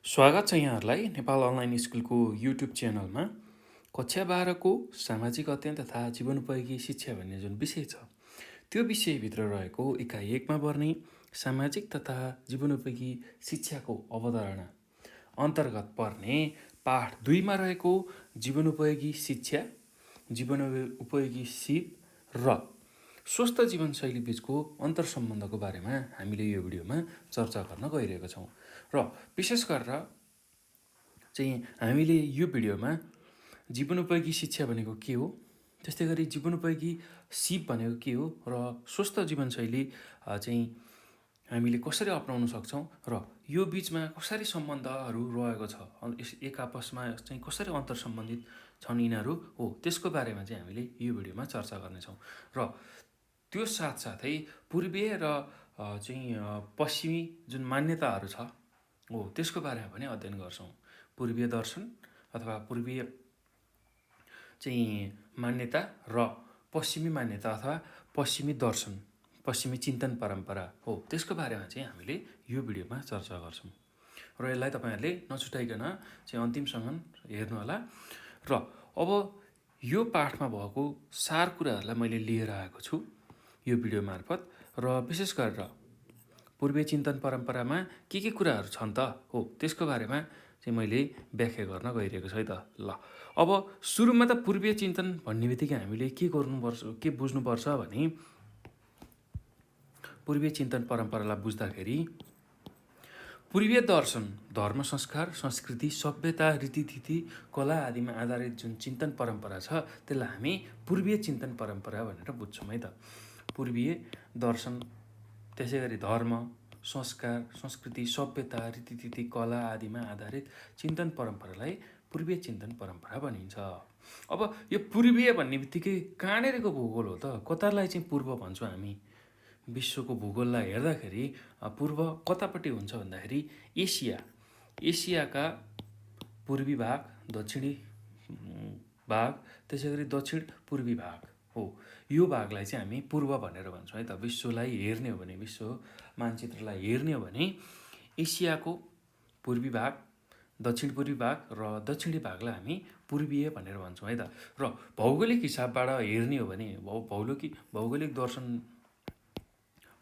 स्वागत छ यहाँहरूलाई नेपाल अनलाइन स्कुलको युट्युब च्यानलमा। कक्षा 12को सामाजिक अध्ययन तथा जीवनोपयोगी शिक्षा भन्ने जुन विषय छ, त्यो विषयभित्र रहेको इकाइ 1मा पर्ने सामाजिक तथा जीवनोपयोगी शिक्षाको अवधारणा अन्तर्गत पर्ने पाठ 2मा रहेको जीवनोपयोगी शिक्षा, जीवनोपयोगी सिप र स्वस्थ जीवनशैली बिचको अन्तर्सम्बन्धको बारेमा हामीले यो भिडियोमा चर्चा गर्न गइरहेका छौँ। र विशेष गरेर चाहिँ हामीले यो भिडियोमा जीवनोपयोगी शिक्षा भनेको के हो, त्यस्तै गरी जीवनोपयोगी सिप भनेको के हो र स्वस्थ जीवनशैली चाहिँ हामीले कसरी अपनाउन सक्छौँ र यो बिचमा कसरी सम्बन्धहरू रहेको छ, एक आपसमा चाहिँ कसरी अन्तर्सम्बन्धित छन् यिनीहरू हो, त्यसको बारेमा चाहिँ हामीले यो भिडियोमा चर्चा गर्नेछौँ। र त्यो साथसाथै पूर्वीय र चाहिँ पश्चिमी जुन मान्यताहरू छ हो, त्यसको बारेमा पनि अध्ययन गर्छौँ। पूर्वीय दर्शन अथवा पूर्वीय चाहिँ मान्यता र पश्चिमी मान्यता अथवा पश्चिमी दर्शन, पश्चिमी चिन्तन परम्परा हो, त्यसको बारेमा चाहिँ हामीले यो भिडियोमा चर्चा गर्छौँ। र यसलाई तपाईँहरूले नछुटाइकन चाहिँ अन्तिमसम्म हेर्नुहोला। र अब यो पाठमा भएको सार कुराहरूलाई मैले लिएर आएको छु यो भिडियो मार्फत। र विशेष गरेर पूर्वीय चिन्तन परम्परामा के कुराहरू छन् त हो, त्यसको बारेमा चाहिँ मैले व्याख्या गर्न गइरहेको छु है त। ल अब सुरुमा त पूर्वीय चिन्तन भन्ने बित्तिकै हामीले के गर्नुपर्छ, के बुझ्नुपर्छ भने पूर्वीय चिन्तन परम्परालाई बुझ्दाखेरि पूर्वीय दर्शन धर्म, संस्कार, संस्कृति, सभ्यता, रीतिथिति, कला आदिमा आधारित जुन चिन्तन परम्परा छ, त्यसलाई हामी पूर्वीय चिन्तन परम्परा भनेर बुझ्छौँ है त। पूर्वीय दर्शन, त्यसै गरी धर्म, संस्कार, संस्कृति, सभ्यता, रीतिथिति, कला आदिमा आधारित चिन्तन परम्परालाई पूर्वीय चिन्तन परम्परा भनिन्छ। अब यो पूर्वीय भन्ने बित्तिकै कहाँनिरको भूगोल हो त, कतालाई चाहिँ पूर्व भन्छौँ हामी। विश्वको भूगोललाई हेर्दाखेरि पूर्व कतापट्टि हुन्छ भन्दाखेरि एसियाका पूर्वी भाग, दक्षिणी भाग, त्यसै गरी दक्षिण पूर्वी भाग हो, यो भागलाई चाहिँ हामी पूर्व भनेर भन्छौँ है त। विश्वलाई हेर्ने हो भने, विश्व मानचित्रलाई हेर्ने हो भने एसियाको पूर्वी भाग, दक्षिण पूर्वी भाग र दक्षिणी भागलाई हामी पूर्वीय भनेर भन्छौँ है त। र भौगोलिक हिसाबबाट हेर्ने हो भने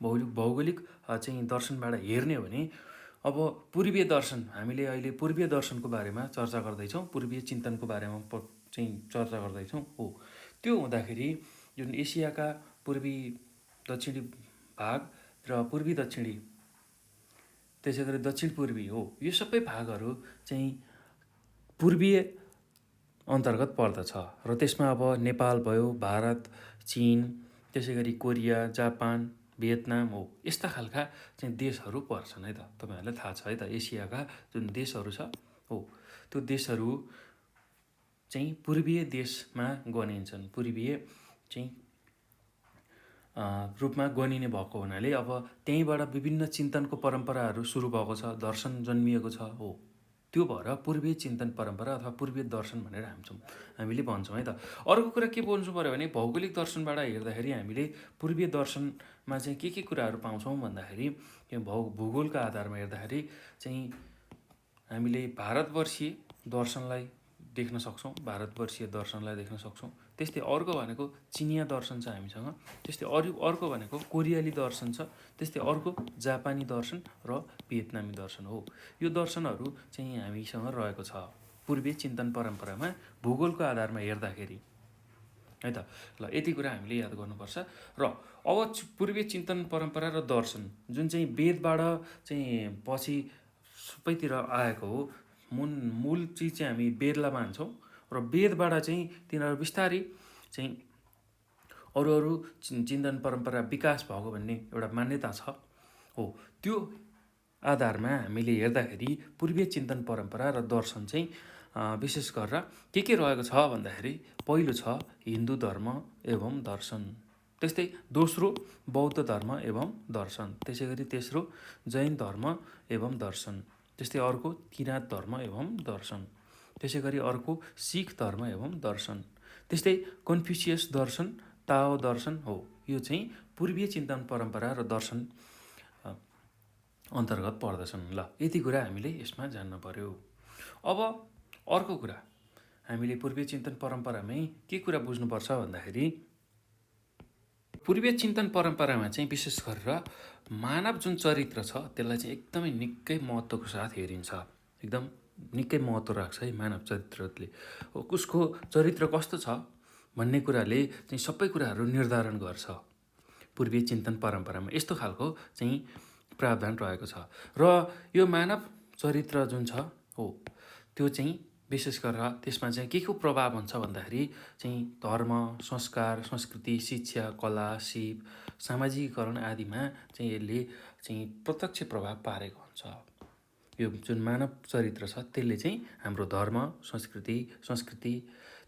भौगोलिक चाहिँ दर्शनबाट हेर्ने हो भने अब पूर्वीय दर्शन, हामीले अहिले पूर्वीय दर्शनको बारेमा चर्चा गर्दैछौँ, पूर्वीय चिन्तनको बारेमा चाहिँ चर्चा गर्दैछौँ हो। त्यो हुँदाखेरि जुन एसियाका पूर्वी दक्षिणी भाग र पूर्वी दक्षिणी, त्यसै गरी दक्षिण पूर्वी हो, यो सबै भागहरू चाहिँ पूर्वीय अन्तर्गत पर्दछ। र त्यसमा अब नेपाल भयो, भारत, चीन, त्यसै गरी कोरिया, जापान, भियतनाम हो, यस्ता खालका चाहिँ देशहरू पर्छन् है त। तपाईँहरूलाई थाहा छ है त, एसियाका जुन देशहरू छ हो, त्यो देशहरू चाहिँ पूर्वीय देशमा गनिन्छन्, पूर्वीय चाहिँ रूपमा गनिने भएको हुनाले अब त्यहीँबाट विभिन्न चिन्तनको परम्पराहरू सुरु भएको छ, दर्शन जन्मिएको छ हो। त्यो भएर पूर्वीय चिन्तन परम्परा अथवा पूर्वीय दर्शन भनेर हामीले भन्छौँ है त। अर्को कुरा के बोल्नु पऱ्यो भने भौगोलिक दर्शनबाट हेर्दाखेरि हामीले पूर्वीय दर्शनमा चाहिँ के कुराहरू पाउँछौँ भन्दाखेरि भूगोलका आधारमा हेर्दाखेरि चाहिँ हामीले भारतवर्षीय दर्शनलाई देख्न सक्छौँ, त्यस्तै अर्को भनेको चिनिया दर्शन छ हामीसँग, त्यस्तै अर्को भनेको कोरियाली दर्शन छ, त्यस्तै अर्को जापानी दर्शन र भियतनामी दर्शन हो। यो दर्शनहरू चाहिँ हामीसँग रहेको छ पूर्वीय चिन्तन परम्परामा भूगोलको आधारमा हेर्दाखेरि है त। ल यति कुरा हामीले याद गर्नुपर्छ। र अब पूर्वीय चिन्तन परम्परा र दर्शन जुन चाहिँ वेदबाट चाहिँ पछि सबैतिर आएको हो, मूल चिज चाहिँ हामी वेदलाई मान्छौँ र वेदबाट चाहिँ तिनीहरू बिस्तारै चाहिँ अरू चिन्तन परम्परा विकास भएको भन्ने एउटा मान्यता छ हो। त्यो आधारमा हामीले हेर्दाखेरि पूर्वीय चिन्तन परम्परा र दर्शन चाहिँ विशेष गरेर के रहेको छ भन्दाखेरि पहिलो छ हिन्दू धर्म एवं दर्शन, त्यस्तै दोस्रो बौद्ध धर्म एवं दर्शन, त्यसै गरी तेस्रो जैन धर्म एवं दर्शन, त्यस्तै अर्को किराँत धर्म एवं दर्शन, त्यसै गरी अर्को सिख धर्म एवं दर्शन, त्यस्तै कन्फ्युसियस दर्शन, ताओ दर्शन हो। यो चाहिँ पूर्वीय चिन्तन परम्परा र दर्शन अन्तर्गत पर्दछन्। ल, यति कुरा हामीले यसमा जान्न पर्यो। अब अर्को कुरा, हामीले पूर्वीय चिन्तन परम्परामै के कुरा बुझ्नुपर्छ भन्दाखेरि पूर्वीय चिन्तन परम्परामा चाहिँ विशेष गरेर मानव जुन चरित्र छ त्यसलाई चाहिँ एकदमै निकै महत्त्वको साथ हेरिन्छ। एकदम निकै महत्त्व राख्छ है मानव चरित्रले। उसको चरित्र कस्तो छ भन्ने कुराले चाहिँ सबै कुराहरू निर्धारण गर्छ। पूर्वीय चिन्तन परम्परामा यस्तो खालको चाहिँ प्रावधान रहेको छ। र यो मानव चरित्र जुन छ हो त्यो चाहिँ विशेष गरेर त्यसमा चाहिँ के को प्रभाव हुन्छ भन्दाखेरि चाहिँ धर्म, संस्कार, संस्कृति, शिक्षा, कला, सिप, सामाजिकरण आदिमा चाहिँ यसले चाहिँ प्रत्यक्ष प्रभाव पारेको हुन्छ। यो जुन मानव चरित्र छ त्यसले चाहिँ हाम्रो धर्म, संस्कृति,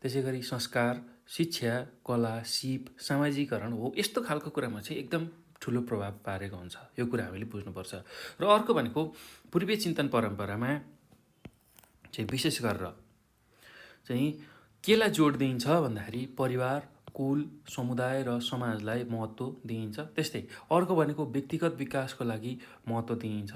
त्यसै गरी संस्कार, शिक्षा, कला, सिप, सामाजिकरण हो यस्तो खालको कुरामा चाहिँ एकदम ठुलो प्रभाव पारेको हुन्छ। यो कुरा हामीले बुझ्नुपर्छ। र अर्को भनेको पूर्वीय चिन्तन परम्परामा चाहिँ विशेष गरेर चाहिँ केलाई जोड दिइन्छ भन्दाखेरि परिवार, कुल, समुदाय र समाजलाई महत्त्व दिइन्छ। त्यस्तै अर्को भनेको व्यक्तिगत विकासको लागि महत्त्व दिइन्छ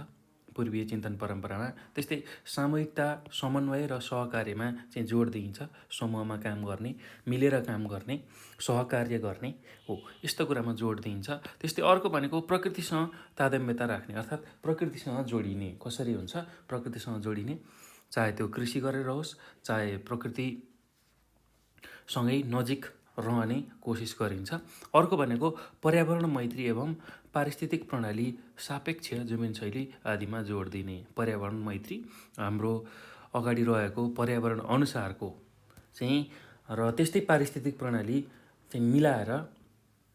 पूर्वीय चिन्तन परम्परामा। त्यस्तै सामूहिकता, समन्वय र सहकार्यमा चाहिँ जोड दिइन्छ। समूहमा काम गर्ने, मिलेर काम गर्ने, सहकार्य गर्ने हो यस्तो कुरामा जोड दिइन्छ। त्यस्तै अर्को भनेको प्रकृतिसँग तादात्म्यता राख्ने, अर्थात् प्रकृतिसँग जोडिने। कसरी हुन्छ प्रकृतिसँग जोडिने? चाहे त्यो कृषि गरेर होस्, चाहे प्रकृतिसँगै नजिक रहने कोसिस गरिन्छ। अर्को भनेको पर्यावरण मैत्री एवं पारिस्थितिक प्रणाली, सापेक्ष जीवनशैली आदिमा जोड दिने। पर्यावरण मैत्री हाम्रो अगाडि रहेको पर्यावरण अनुसारको चाहिँ र त्यस्तै पारिस्थितिक प्रणाली चाहिँ मिलाएर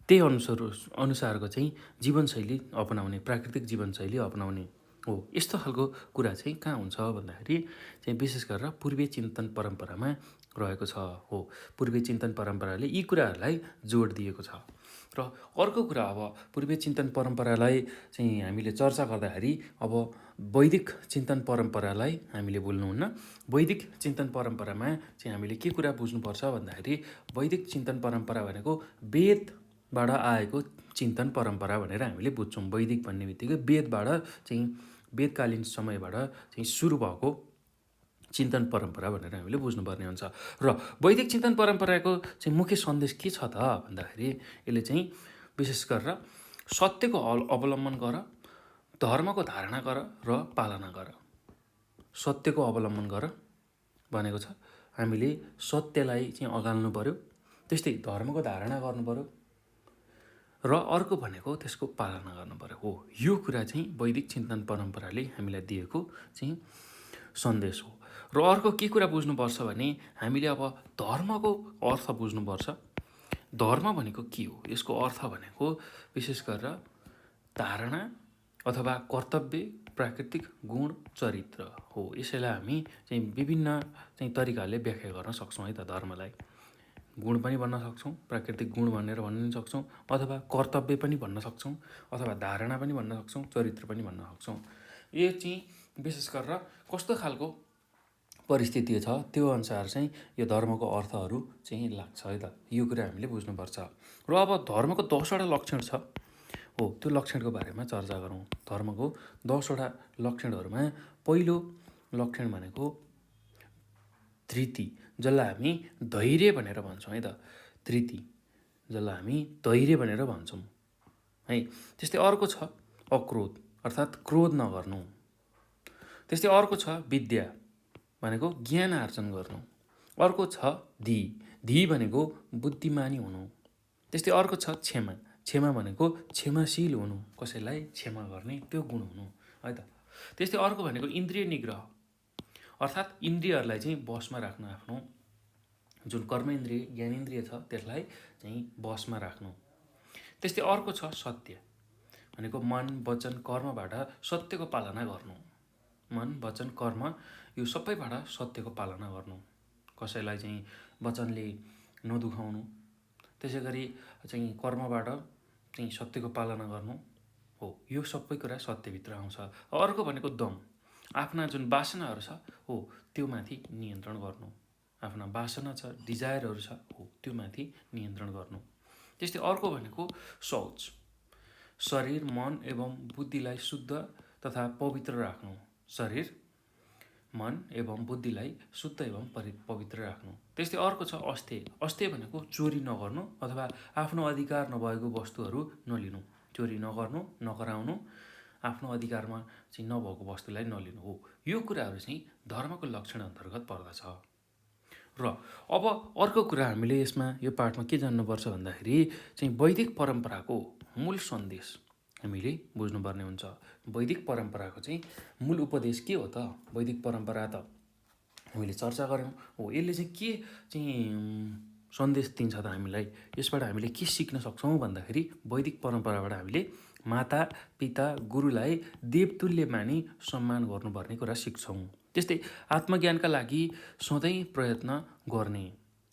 त्यही अनुसारको चाहिँ जीवनशैली अपनाउने, प्राकृतिक जीवनशैली अपनाउने हो। यस्तो खालको कुरा चाहिँ कहाँ हुन्छ भन्दाखेरि चाहिँ विशेष गरेर पूर्वीय चिन्तन परम्परामा रहेको छ हो। पूर्वीय चिन्तन परम्पराले यी कुराहरूलाई जोड दिएको छ। र अर्को कुरा, अब पूर्वीय चिन्तन परम्परालाई चाहिँ हामीले चर्चा गर्दाखेरि अब वैदिक चिन्तन परम्परालाई हामीले भुल्नुहुन्न। वैदिक चिन्तन परम्परामा चाहिँ हामीले के कुरा बुझ्नुपर्छ भन्दाखेरि वैदिक चिन्तन परम्परा भनेको वेदबाट आएको चिन्तन परम्परा भनेर हामीले बुझ्छौँ। वैदिक भन्ने बित्तिकै वेदबाट चाहिँ वेदकालीन समयबाट चाहिँ सुरु भएको चिन्तन परम्परा भनेर हामीले बुझ्नुपर्ने हुन्छ। र वैदिक चिन्तन परम्पराको चाहिँ मुख्य सन्देश के छ त भन्दाखेरि यसले चाहिँ विशेष गरेर सत्यको अवलम्बन गर, धर्मको धारणा गर र पालना गर। सत्यको अवलम्बन गर भनेको छ हामीले सत्यलाई चाहिँ अगाल्नु पर्यो, त्यस्तै धर्मको धारणा गर्नु पर्यो र अर्को भनेको त्यसको पालना गर्नु पर्यो हो। यो कुरा चाहिँ वैदिक चिन्तन परम्पराले हामीलाई दिएको चाहिँ सन्देश हो। र अर्को के कुरा बुझ्नुपर्छ भने हामीले अब धर्मको अर्थ बुझ्नुपर्छ। धर्म भनेको के हो? यसको अर्थ भनेको विशेष गरेर धारणा अथवा कर्तव्य, प्राकृतिक गुण, चरित्र हो। यसैलाई हामी चाहिँ विभिन्न चाहिँ तरिकाले व्याख्या गर्न सक्छौँ है त। धर्मलाई गुण पनि भन्न सक्छौँ, प्राकृतिक गुण भनेर भन्न सक्छौँ, अथवा कर्तव्य पनि भन्न सक्छौँ, अथवा धारणा पनि भन्न सक्छौँ, चरित्र पनि भन्न सक्छौँ। यो चाहिँ विशेष गरेर कस्तो खालको परिस्थिति छ त्यो अनुसार चाहिँ यो धर्मको अर्थहरू चाहिँ लाग्छ है त। यो कुरा हामीले बुझ्नुपर्छ। र अब धर्मको 10वटा लक्षण छ हो, त्यो लक्षणको बारेमा चर्चा गरौँ। धर्मको 10वटा लक्षणहरूमा पहिलो लक्षण भनेको धृति, जसलाई हामी धैर्य भनेर भन्छौँ है त। धृति, जसलाई हामी धैर्य भनेर भन्छौँ है। त्यस्तै अर्को छ अक्रोध, अर्थात् क्रोध नगर्नु। त्यस्तै अर्को छ विद्या भनेको ज्ञान आर्जन गर्नु। अर्को छ धि भनेको बुद्धिमानी हुनु। त्यस्तै अर्को छ क्षमा भनेको क्षमाशील हुनु, कसैलाई क्षमा गर्ने त्यो गुण हुनु है त। त्यस्तै अर्को भनेको इन्द्रिय निग्रह, अर्थात् इन्द्रियहरूलाई चाहिँ बसमा राख्नु, आफ्नो जुन कर्मेन्द्रिय ज्ञानेन्द्रिय छ त्यसलाई चाहिँ बसमा राख्नु। त्यस्तै अर्को छ सत्य भनेको मन, वचन, कर्मबाट सत्यको पालना गर्नु। मन, वचन, कर्म यो सबैबाट सत्यको पालना गर्नु, कसैलाई चाहिँ वचनले नदुखाउनु, त्यसै गरी चाहिँ कर्मबाट चाहिँ सत्यको पालना गर्नु हो। यो सबै कुरा सत्यभित्र आउँछ। अर्को भनेको दम, आफ्ना जुन वासनाहरू छ हो त्यो माथि नियन्त्रण गर्नु। आफ्ना वासना छ, डिजायरहरू छ हो त्यो माथि नियन्त्रण गर्नु। त्यस्तै अर्को भनेको शौच, शरीर, मन एवं बुद्धिलाई शुद्ध तथा पवित्र राख्नु। शरीर, मन एवं बुद्धिलाई शुद्ध एवं पवित्र राख्नु। त्यस्तै अर्को छ अस्तेय। अस्तेय भनेको चोरी नगर्नु अथवा आफ्नो अधिकार नभएको वस्तुहरू नलिनु। चोरी नगर्नु, नगराउनु, आफ्नो अधिकारमा चाहिँ नभएको वस्तुलाई नलिनु हो। यो कुराहरू चाहिँ धर्मको लक्षण अन्तर्गत पर्दछ। र अब अर्को कुरा हामीले यसमा यो पाठमा के जान्नुपर्छ भन्दाखेरि चाहिँ वैदिक परम्पराको मूल सन्देश हामीले बुझ्नुपर्ने हुन्छ। वैदिक परम्पराको चाहिँ मूल उपदेश के हो त? वैदिक परम्परा त हामीले चर्चा गऱ्यौँ हो। यसले चाहिँ के चाहिँ सन्देश दिन्छ त हामीलाई? यसबाट हामीले के सिक्न सक्छौँ भन्दाखेरि वैदिक परम्पराबाट हामीले माता पिता गुरुलाई देवतुल्य मानी सम्मान गर्नुपर्ने कुरा सिक्छौँ। त्यस्तै आत्मज्ञानका लागि सधैँ प्रयत्न गर्ने।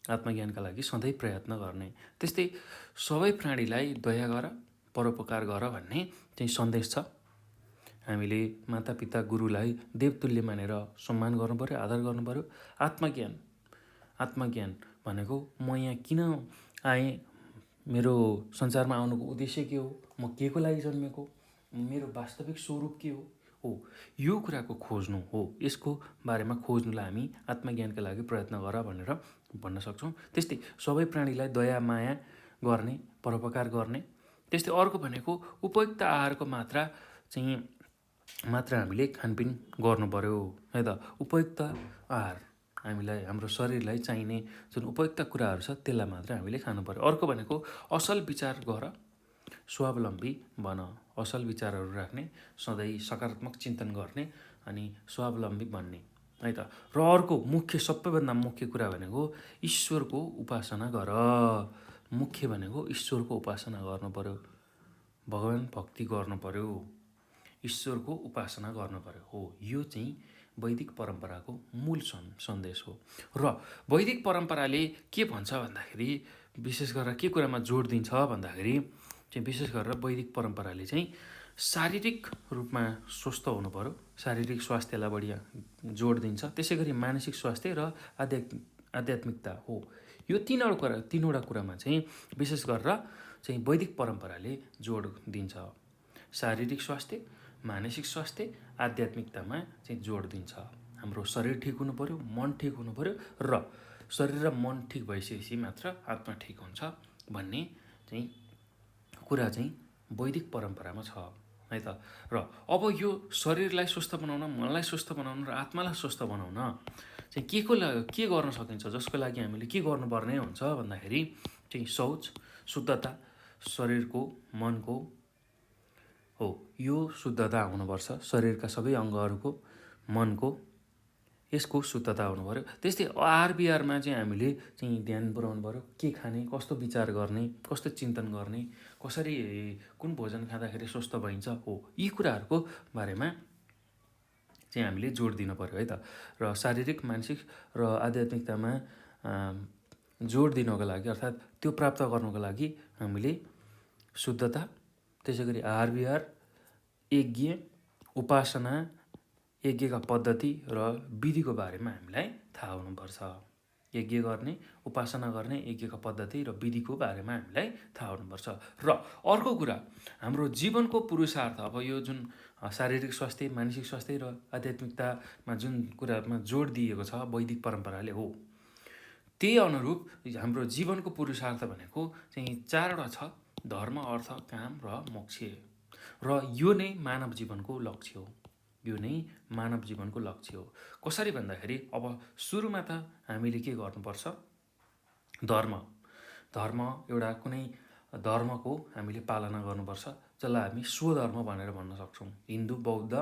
आत्मज्ञानका लागि सधैँ प्रयत्न गर्ने। त्यस्तै सबै प्राणीलाई दया गर, परोपकार गर भन्ने चाहिँ सन्देश छ। हामीले मातापिता गुरुलाई देवतुल्य मानेर सम्मान गर्नु पऱ्यो, आदर गर्नु पऱ्यो। आत्मज्ञान भनेको म यहाँ किन आएँ, मेरो संसारमा आउनुको उद्देश्य के हो, म के को लागि जन्मेको, मेरो वास्तविक स्वरूप के हो यो कुराको खोज्नु हो। यसको बारेमा खोज्नुलाई हामी आत्मज्ञानका लागि प्रयत्न गर भनेर भन्न सक्छौँ। त्यस्तै सबै प्राणीलाई दया माया गर्ने, परोपकार गर्ने। त्यस्तै अर्को भनेको उपयुक्त आहारको मात्रा हामीले खानपिन गर्नु पर्यो है त। उपयुक्त आहार हामीलाई, हाम्रो शरीरलाई चाहिने जुन उपयुक्त कुराहरू छ त्यसलाई मात्र हामीले खानु पर्यो। अर्को भनेको असल विचार गर, स्वावलम्बी बन। असल विचारहरू राख्ने, सधैँ सकारात्मक चिन्तन गर्ने अनि स्वावलम्बी बन्ने है त। र अर्को सबैभन्दा मुख्य कुरा भनेको ईश्वरको उपासना गर। मुख्य भनेको ईश्वरको उपासना गर्नु पर्यो, भगवान भक्ति गर्नु पर्यो, ईश्वरको उपासना गर्नु पर्यो हो। यो चाहिँ वैदिक परम्पराको मूल सन्देश हो। र वैदिक परम्पराले के भन्छ भन्दाखेरि विशेष गरेर के कुरामा जोड दिन्छ भन्दाखेरि चाहिँ विशेष गरेर वैदिक परम्पराले चाहिँ शारीरिक रूपमा स्वस्थ हुनु पर्यो, शारीरिक स्वास्थ्यलाई बढी जोड दिन्छ। त्यसै गरी मानसिक स्वास्थ्य र आध्यात्मिकता हो। यो तीनवटा कुरामा चाहिँ विशेष गरेर चाहिँ वैदिक परम्पराले जोड दिन्छ। शारीरिक स्वास्थ्य, मानसिक स्वास्थ्य, आध्यात्मिकतामा चाहिँ जोड दिन्छ। हाम्रो शरीर ठिक हुनु पर्यो, मन ठिक हुनु पर्यो र शरीर र मन ठिक भइसकेपछि मात्र आत्मा ठिक हुन्छ भन्ने चाहिँ कुरा चाहिँ वैदिक परम्परामा छ है त। र अब यो शरीरलाई स्वस्थ बनाउन, मनलाई स्वस्थ बनाउन र आत्मालाई स्वस्थ बनाउन चाहिँ के गर्न सकिन्छ, जसको लागि हामीले के गर्नुपर्ने हुन्छ भन्दाखेरि चाहिँ शौच, शुद्धता, शरीरको, मनको हो। यो शुद्धता हुनुपर्छ। शरीरका सबै अङ्गहरूको, मनको, यसको शुद्धता हुनु पऱ्यो। त्यस्तै आहार विहारमा चाहिँ हामीले चाहिँ ध्यान पुर्याउनु पऱ्यो। के खाने, कस्तो विचार गर्ने, कस्तो चिन्तन गर्ने, कसरी कुन भोजन खाँदाखेरि स्वस्थ भइन्छ हो। यी कुराहरूको बारेमा चाहिँ हामीले जोड दिनु पऱ्यो है त। र शारीरिक, मानसिक र आध्यात्मिकतामा जोड दिनको लागि अर्थात् त्यो प्राप्त गर्नको लागि हामीले शुद्धता, त्यसै गरी आहार विहार, यज्ञ, उपासना, यज्ञका पद्धति र विधिको बारेमा हामीलाई थाहा हुनुपर्छ। यज्ञ गर्ने, उपासना गर्ने, यज्ञका पद्धति र विधिको बारेमा हामीलाई थाहा हुनुपर्छ। र अर्को कुरा, हाम्रो जीवनको पुरुषार्थ, अब यो जुन शारीरिक स्वास्थ्य, मानसिक स्वास्थ्य र आध्यात्मिकतामा जुन कुरामा जोड दिएको छ वैदिक परम्पराले हो, त्यही अनुरूप हाम्रो जीवनको पुरुषार्थ भनेको चाहिँ 4वटा छ: धर्म, अर्थ, काम र मोक्ष। र यो नै मानव जीवनको लक्ष्य हो। यो नै मानव जीवनको लक्ष्य हो। कसरी भन्दाखेरि अब सुरुमा त हामीले के गर्नुपर्छ? धर्म एउटा कुनै धर्मको हामीले पालना गर्नुपर्छ, जसलाई हामी स्वधर्म भनेर भन्न सक्छौँ। हिन्दू, बौद्ध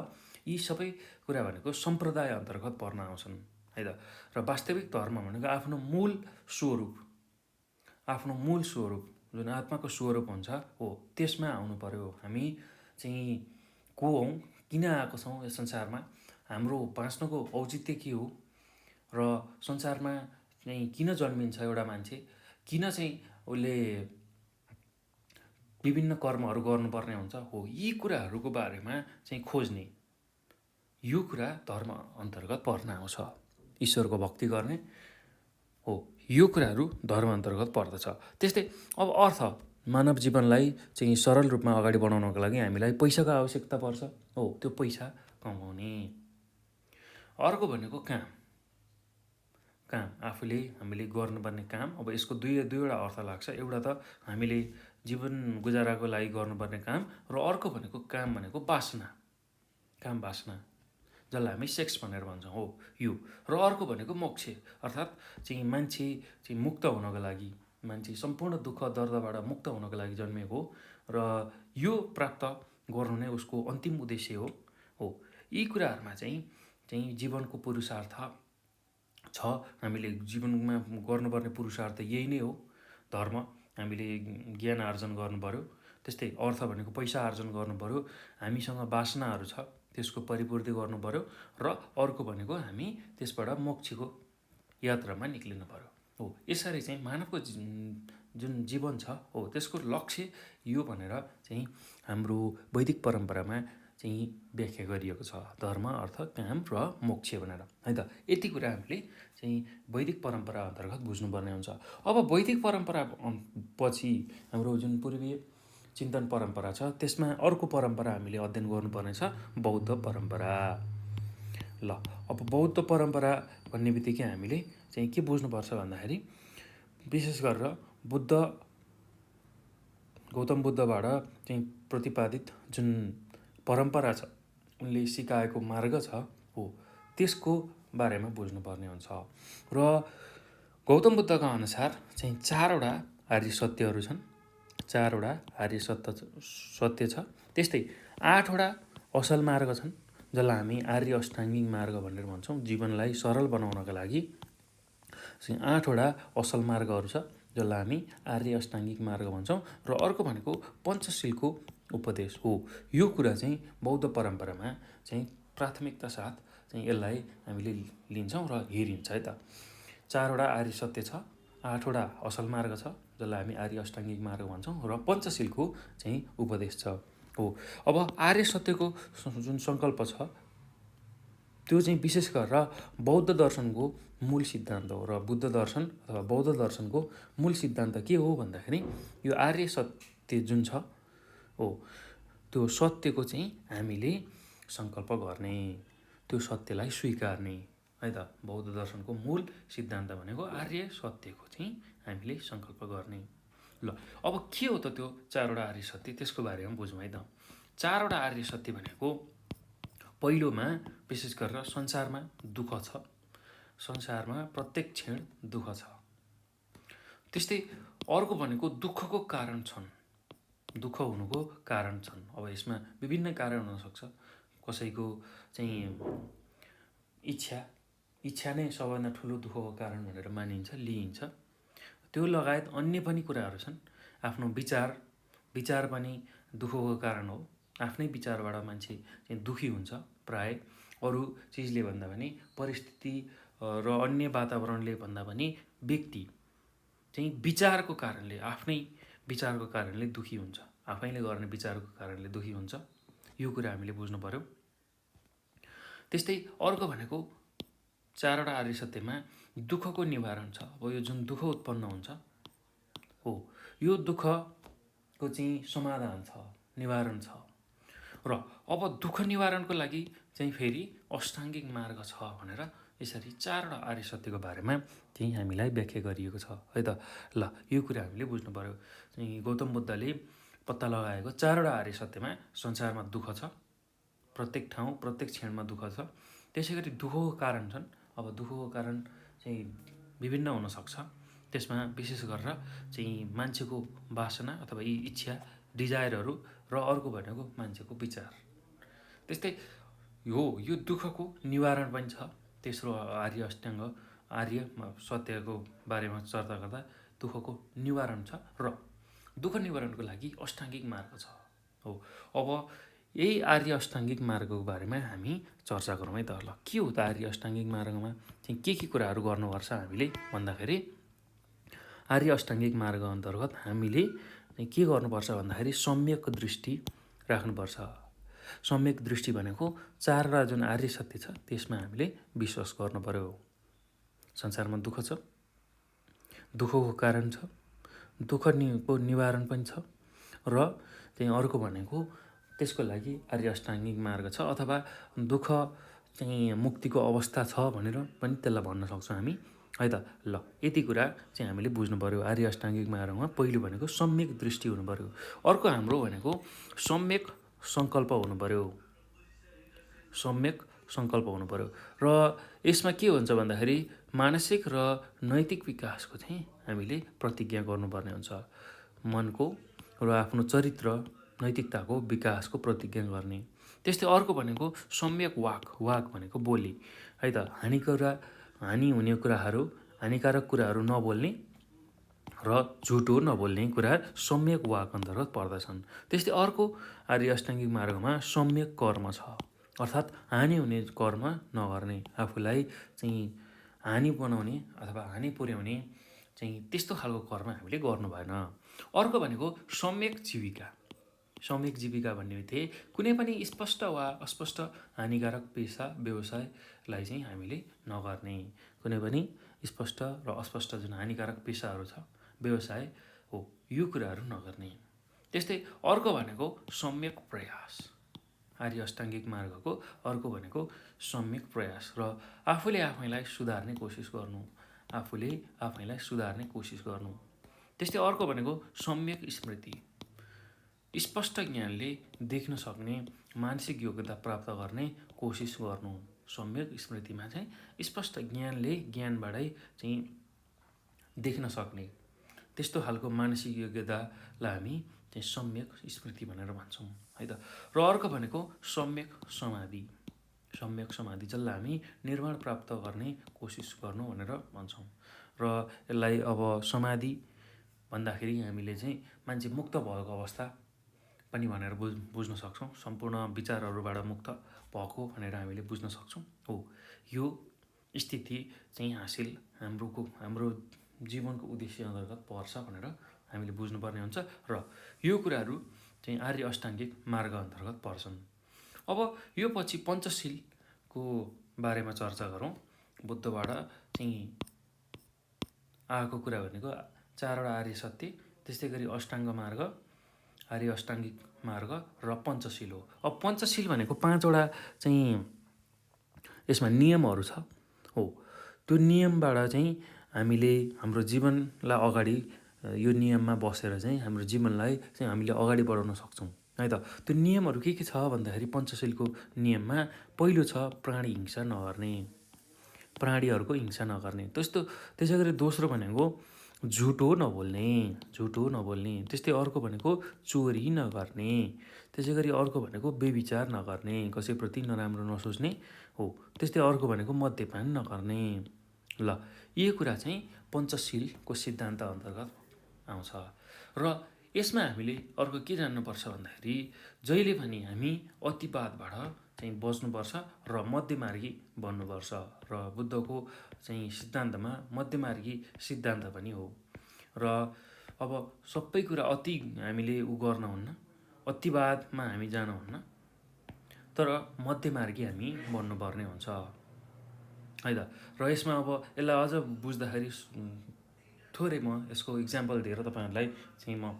यी सबै कुरा भनेको सम्प्रदाय अन्तर्गत पर्न आउँछन् है त। र वास्तविक धर्म भनेको आफ्नो मूल स्वरूप जुन आत्माको स्वरूप हुन्छ हो, त्यसमा आउनु पर्यो। हामी चाहिँ को हौँ, किन आएको छौँ यस संसारमा, हाम्रो बाँच्नुको औचित्य के हो र संसारमा चाहिँ किन जन्मिन्छ एउटा मान्छे, किन चाहिँ उसले विभिन्न कर्महरू गर्नुपर्ने हुन्छ हो। यी कुराहरूको बारेमा चाहिँ खोज्ने, यो कुरा धर्म अन्तर्गत पर्न आउँछ। ईश्वरको भक्ति गर्ने हो, यो कुराहरू धर्म अन्तर्गत पर्दछ। त्यस्तै अब अर्थ मानव जीवनलाई चाहिँ सरल रूपमा अगाडि बढाउनको लागि हामीलाई पैसाको आवश्यकता पर्छ। हो, त्यो पैसा कमाउने। अर्को भनेको काम। आफूले हामीले गर्नुपर्ने काम। अब यसको दुईवटा अर्थ लाग्छ। एउटा त हामीले जीवन गुजाराको लागि गर्नुपर्ने काम, र अर्को भनेको काम भनेको वासना, जसलाई हामी सेक्स भनेर भन्छौँ। हो यो। र अर्को भनेको मोक्ष, अर्थात् चाहिँ मान्छे चाहिँ मुक्त हुनको लागि, मान्छे सम्पूर्ण दुःख दर्दबाट मुक्त हुनको लागि जन्मिएको हो, र यो प्राप्त गर्नु नै उसको अन्तिम उद्देश्य हो। यी कुराहरूमा चाहिँ जीवनको पुरुषार्थ छ। हामीले जीवनमा गर्नुपर्ने पुरुषार्थ यही नै हो। धर्म, हामीले ज्ञान आर्जन गर्नु पऱ्यो। त्यस्तै अर्थ भनेको पैसा आर्जन गर्नु पऱ्यो। हामीसँग वासनाहरू छ, त्यसको परिपूर्ति गर्नु पऱ्यो। र अर्को भनेको हामी त्यसबाट मोक्षको यात्रामा निक्लिनु पऱ्यो। हो, यसरी चाहिँ मानवको जुन जीवन छ, हो त्यसको लक्ष्य यो भनेर चाहिँ हाम्रो वैदिक परम्परामा चाहिँ व्याख्या गरिएको छ। धर्म, अर्थ, काम र मोक्ष भनेर, है त। यति कुरा हामीले चाहिँ वैदिक परम्परा अन्तर्गत बुझ्नुपर्ने हुन्छ। अब वैदिक परम्परा पछि हाम्रो जुन पूर्वीय चिन्तन परम्परा छ, त्यसमा अर्को परम्परा हामीले अध्ययन गर्नुपर्ने छ, बौद्ध परम्परा। ल, अब बौद्ध परम्परा भन्ने बित्तिकै हामीले चाहिँ के बुझ्नुपर्छ भन्दाखेरि, विशेष गरेर गौतम बुद्धबाट चाहिँ प्रतिपादित जुन परम्परा छ, उनले सिकाएको मार्ग छ, हो त्यसको बारेमा बुझ्नुपर्ने हुन्छ। र गौतम बुद्धका अनुसार चाहिँ 4वटा आर्य सत्यहरू छन्। 4वटा आर्य सत्य छ। त्यस्तै 8वटा असल मार्ग छन्, जसलाई हामी आर्य अष्टाङ्गिक मार्ग भनेर भन्छौँ। जीवनलाई सरल बनाउनका लागि चाहिँ 8वटा असल मार्गहरू छ, जसलाई हामी आर्य अष्टाङ्गिक मार्ग भन्छौँ। र अर्को भनेको पञ्चशीलको उपदेश हो। यो कुरा चाहिँ बौद्ध परम्परामा चाहिँ प्राथमिकता साथ चाहिँ यसलाई हामीले लिन्छौँ र हेरिन्छ, है त। 4वटा आर्य सत्य छ, 8वटा असल मार्ग छ, जसलाई हामी आर्य अष्टाङ्गिक मार्ग भन्छौँ, र पञ्चशीलको चाहिँ उपदेश छ। हो, अब आर्य सत्यको जुन सङ्कल्प छ, त्यो चाहिँ विशेष गरेर बौद्ध दर्शनको मूल सिद्धान्त हो। र बुद्ध दर्शन अथवा बौद्ध दर्शनको मूल सिद्धान्त के हो भन्दाखेरि, यो आर्य सत्य जुन छ, हो त्यो सत्यको चाहिँ हामीले सङ्कल्प गर्ने, त्यो सत्यलाई स्वीकार्ने, है त। बौद्ध दर्शनको मूल सिद्धान्त भनेको आर्य सत्यको चाहिँ हामीले सङ्कल्प गर्ने। ल, अब के हो त त्यो 4वटा आर्य सत्य, त्यसको बारेमा बुझौँ, है त। 4वटा आर्य सत्य भनेको, पहिलोमा विशेष गरेर संसारमा दुःख छ, संसारमा प्रत्येक क्षण दुःख छ। त्यस्तै अर्को भनेको दुःखको कारण छन्, दुःख हुनुको कारण छन्। अब यसमा विभिन्न कारण हुनसक्छ। कसैको चाहिँ इच्छा नै सबभन्दा ठुलो दुःखको कारण भनेर मानिन्छ, लिइन्छ। त्यो लगायत अन्य पनि कुराहरू छन्। आफ्नो विचार पनि दुःखको कारण हो। आफ्नै विचारबाट मान्छे चाहिँ दुःखी हुन्छ। प्राय अरू चिजले भन्दा पनि, परिस्थिति र अन्य वातावरणले भन्दा पनि व्यक्ति चाहिँ विचारको कारणले, आफ्नै विचारको कारणले दुःखी हुन्छ, आफैले गर्ने विचारको कारणले दुःखी हुन्छ। यो कुरा हामीले बुझ्नु पऱ्यो। त्यस्तै अर्को भनेको 4वटा आर्य सत्यमा दुःखको निवारण छ। अब यो जुन दुःख उत्पन्न हुन्छ, हो यो दुःखको चाहिँ समाधान छ, निवारण छ। र अब दुःख निवारणको लागि चाहिँ फेरि अष्टाङ्गिक मार्ग छ भनेर यसरी 4वटा आर्य सत्यको बारेमा चाहिँ हामीलाई व्याख्या गरिएको छ, है त। ल, यो कुरा हामीले बुझ्नु पऱ्यो। चाहिँ गौतम बुद्धले पत्ता लगाएको 4वटा आर्य सत्यमा संसारमा दुःख छ, प्रत्येक ठाउँ प्रत्येक क्षणमा दुःख छ। त्यसै गरी दुःखको कारण छन्। अब दुःखको कारण चाहिँ विभिन्न हुनसक्छ। त्यसमा विशेष गरेर चाहिँ मान्छेको वासना अथवा यी इच्छा, डिजायरहरू, र अर्को भनेको मान्छेको विचार। त्यस्तै यो दुःखको निवारण पनि छ। तेस्रो आर्य सत्यको बारेमा चर्चा गर्दा दुःखको निवारण छ, र दुःख निवारणको लागि अष्टाङ्गिक मार्ग छ। हो, अब यही आर्य अष्टाङ्गिक मार्गको बारेमा हामी चर्चा गरौँ, है त। ल, के हो त आर्य अष्टाङ्गिक मार्गमा चाहिँ के कुराहरू गर्नुपर्छ हामीले भन्दाखेरि, आर्य अष्टाङ्गिक मार्ग अन्तर्गत हामीले चाहिँ के गर्नुपर्छ भन्दाखेरि, सम्यक दृष्टि राख्नुपर्छ। सम्यक दृष्टि भनेको 4वटा जुन आर्य सत्य छ, त्यसमा हामीले विश्वास गर्नु पऱ्यो। संसारमा दुःख छ, दुःखको कारण छ, दुःखको निवारण पनि छ र चाहिँ अर्को भनेको त्यसको लागि आर्य अष्टाङ्गिक मार्ग छ अथवा दुःख चाहिँ मुक्तिको अवस्था छ भनेर पनि त्यसलाई भन्न सक्छौँ हामी है त। ल यति कुरा चाहिँ हामीले बुझ्नु पऱ्यो। आर्य अष्टाङ्गिक मार्गमा पहिलो भनेको सम्यक दृष्टि हुनु पऱ्यो। अर्को हाम्रो भनेको सम्यक सङ्कल्प हुनु पऱ्यो। सम्यक सङ्कल्प हुनु पऱ्यो र यसमा के हुन्छ भन्दाखेरि मानसिक र नैतिक विकासको चाहिँ हामीले प्रतिज्ञा गर्नुपर्ने हुन्छ। मनको र आफ्नो चरित्र नैतिकताको विकासको प्रतिज्ञा गर्ने। त्यस्तै अर्को भनेको सम्यक वाक भनेको बोली है त। हानि हुने कुराहरू, हानिकारक कुराहरू नबोल्ने र झुटो नबोल्ने कुरा सम्यक वाक अन्तर्गत पर्दछन्। त्यस्तै अर्को आर्य अष्टाङ्गिक मार्गमा सम्यक कर्म छ, अर्थात् हानि हुने कर्म नगर्ने, आफूलाई चाहिँ हानि बनाउने अथवा हानि पुर्याउने चाहिँ त्यस्तो खालको कर्म हामीले गर्नु भएन। अर्को भनेको सम्यक जीविका। सम्यक जीविका भन्ने बित्तिकै कुनै पनि स्पष्ट वा अस्पष्ट हानिकारक पेसा व्यवसायलाई चाहिँ हामीले नगर्ने। कुनै पनि स्पष्ट र अस्पष्ट जुन हानिकारक पेसाहरू छ, व्यवसाय हो, यो कुराहरू नगर्ने। त्यस्तै अर्को भनेको सम्यक प्रयास। आर्य अष्टाङ्गिक मार्गको अर्को भनेको सम्यक प्रयास र आफूले आफैलाई सुधार्ने कोसिस गर्नु। आफूले आफैलाई सुधार्ने कोसिस गर्नु। त्यस्तै अर्को भनेको सम्यक स्मृति। स्पष्ट ज्ञानले देख्न सक्ने मानसिक योग्यता प्राप्त गर्ने कोसिस गर्नु। सम्यक स्मृतिमा चाहिँ स्पष्ट ज्ञानबाटै चाहिँ देख्न सक्ने त्यस्तो खालको मानसिक योग्यतालाई हामी चाहिँ सम्यक स्मृति भनेर भन्छौँ है त। र अर्को भनेको सम्यक समाधि। सम्यक समाधि जसलाई हामी निर्माण प्राप्त गर्ने कोसिस गर्नु भनेर भन्छौँ। र यसलाई अब समाधि भन्दाखेरि हामीले चाहिँ मान्छे मुक्त भएको अवस्था पनि भनेर बुझ्न सक्छौँ। सम्पूर्ण विचारहरूबाट मुक्त भएको भनेर हामीले बुझ्न सक्छौँ। हो, यो स्थिति चाहिँ हासिल हाम्रो जीवनको उद्देश्य अन्तर्गत पर्छ भनेर हामीले बुझ्नुपर्ने हुन्छ र यो कुराहरू चाहिँ आर्य अष्टाङ्गिक मार्ग अन्तर्गत पर्छन्। अब यो पछि पञ्चशीलको बारेमा चर्चा गरौँ। बुद्धबाट चाहिँ आएको कुरा भनेको 4वटा आर्य सत्य, त्यस्तै गरी अष्टाङ्ग मार्ग, आर्य अष्टाङ्गिक मार्ग र पञ्चशील हो। अब पञ्चशील भनेको 5वटा चाहिँ यसमा नियमहरू छ। हो, त्यो नियमबाट चाहिँ हामीले हाम्रो जीवनलाई अगाडि यो नियममा बसेर चाहिँ हाम्रो जीवनलाई चाहिँ हामीले अगाडि बढाउन सक्छौँ है त। त्यो नियमहरू के छ भन्दाखेरि पञ्चशीलको नियममा पहिलो छ प्राणी हिंसा नगर्ने, प्राणीहरूको हिंसा नगर्ने। त्यसै गरी दोस्रो भनेको झुटो नबोल्ने। त्यस्तै अर्को भनेको चोरी नगर्ने। त्यसै गरी अर्को भनेको बेविचार नगर्ने, कसैप्रति नराम्रो नसोच्ने। हो, त्यस्तै अर्को भनेको मद्यपान नगर्ने। ल, यो कुरा चाहिँ पञ्चशीलको सिद्धान्त अन्तर्गत आउँछ र यसमा हामीले अर्को के जान्नुपर्छ भन्दाखेरि जहिले पनि हामी अतिवादबाट चाहिँ बच्नुपर्छ र मध्यमार्गी बन्नुपर्छ। र बुद्धको चाहिँ सिद्धान्तमा मध्यमार्गी सिद्धान्त पनि हो। र अब सबै कुरा अति हामीले गर्न हुन्न, अतिवादमा हामी जान हुन्न, तर मध्यमार्गी हामी बन्नुपर्ने हुन्छ है त। र यसमा अब यसलाई अझ बुझ्दाखेरि थोरै म यसको इक्जाम्पल दिएर तपाईँहरूलाई चाहिँ म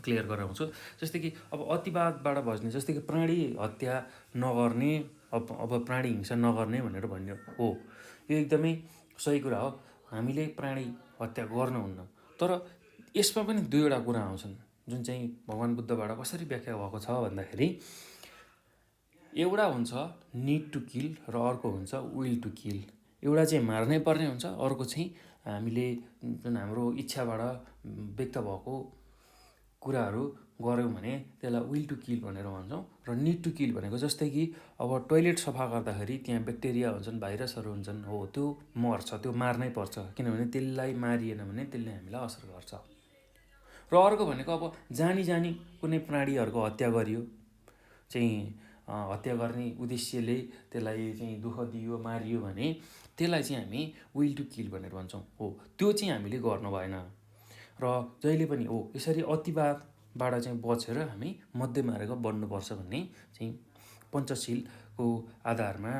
क्लियर गराउँछु। जस्तै कि अब अतिवादबाट बच्ने, जस्तै कि प्राणी हत्या नगर्ने, अब प्राणी हिंसा नगर्ने भनेर भन्यो हो, यो एकदमै सही कुरा हो। हामीले प्राणी हत्या गर्नुहुन्न, तर यसमा पनि 2वटा कुरा आउँछन् जुन चाहिँ भगवान् बुद्धबाट कसरी व्याख्या भएको छ भन्दाखेरि एउटा हुन्छ निड टु किल र अर्को हुन्छ विल टु किल। एउटा चाहिँ मार्नै पर्ने हुन्छ, अर्को चाहिँ हामीले जुन हाम्रो इच्छाबाट व्यक्त भएको कुराहरू गऱ्यौँ भने त्यसलाई विल टु किल भनेर भन्छौँ। र निड टु किल भनेको जस्तै कि अब टोइलेट सफा गर्दाखेरि त्यहाँ ब्याक्टेरिया हुन्छन्, भाइरसहरू हुन्छन्, हो, त्यो मर्छ, त्यो मार्नै पर्छ, किनभने त्यसलाई मारिएन भने त्यसले हामीलाई असर गर्छ। र अर्को भनेको अब जानी कुनै प्राणीहरूको हत्या गरियो, चाहिँ हत्या गर्ने उद्देश्यले त्यसलाई चाहिँ दुःख दियो, मारियो भने त्यसलाई चाहिँ हामी विल टु किल भनेर भन्छौँ। हो, त्यो चाहिँ हामीले गर्नु भएन। र जहिले पनि हो यसरी अतिवादबाट चाहिँ बचेर हामी मध्यमार्ग बन्नुपर्छ भन्ने चाहिँ पञ्चशीलको आधारमा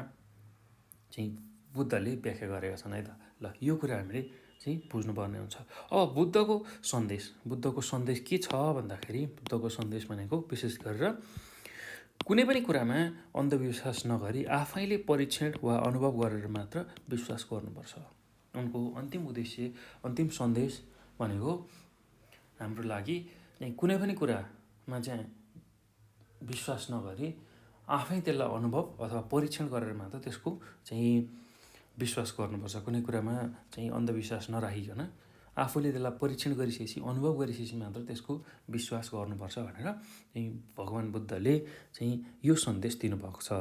चाहिँ बुद्धले व्याख्या गरेका छन् है त। ल, यो कुरा हामीले चाहिँ बुझ्नुपर्ने हुन्छ। अब बुद्धको सन्देश के छ भन्दाखेरि बुद्धको सन्देश भनेको विशेष गरेर कुनै पनि कुरामा अन्धविश्वास नगरी आफैले परीक्षण वा अनुभव गरेर मात्र विश्वास गर्नुपर्छ। उनको अन्तिम उद्देश्य, अन्तिम सन्देश भनेको हाम्रो लागि चाहिँ कुनै पनि कुरामा चाहिँ विश्वास नगरी आफै त्यसलाई अनुभव अथवा परीक्षण गरेर मात्र त्यसको चाहिँ विश्वास गर्नुपर्छ। कुनै कुरामा चाहिँ अन्धविश्वास नराखिकन आफूले त्यसलाई परीक्षण गरिसकेपछि अनुभव गरिसकेपछि मात्र त्यसको विश्वास गर्नुपर्छ भनेर चाहिँ भगवान् बुद्धले चाहिँ यो सन्देश दिनुभएको छ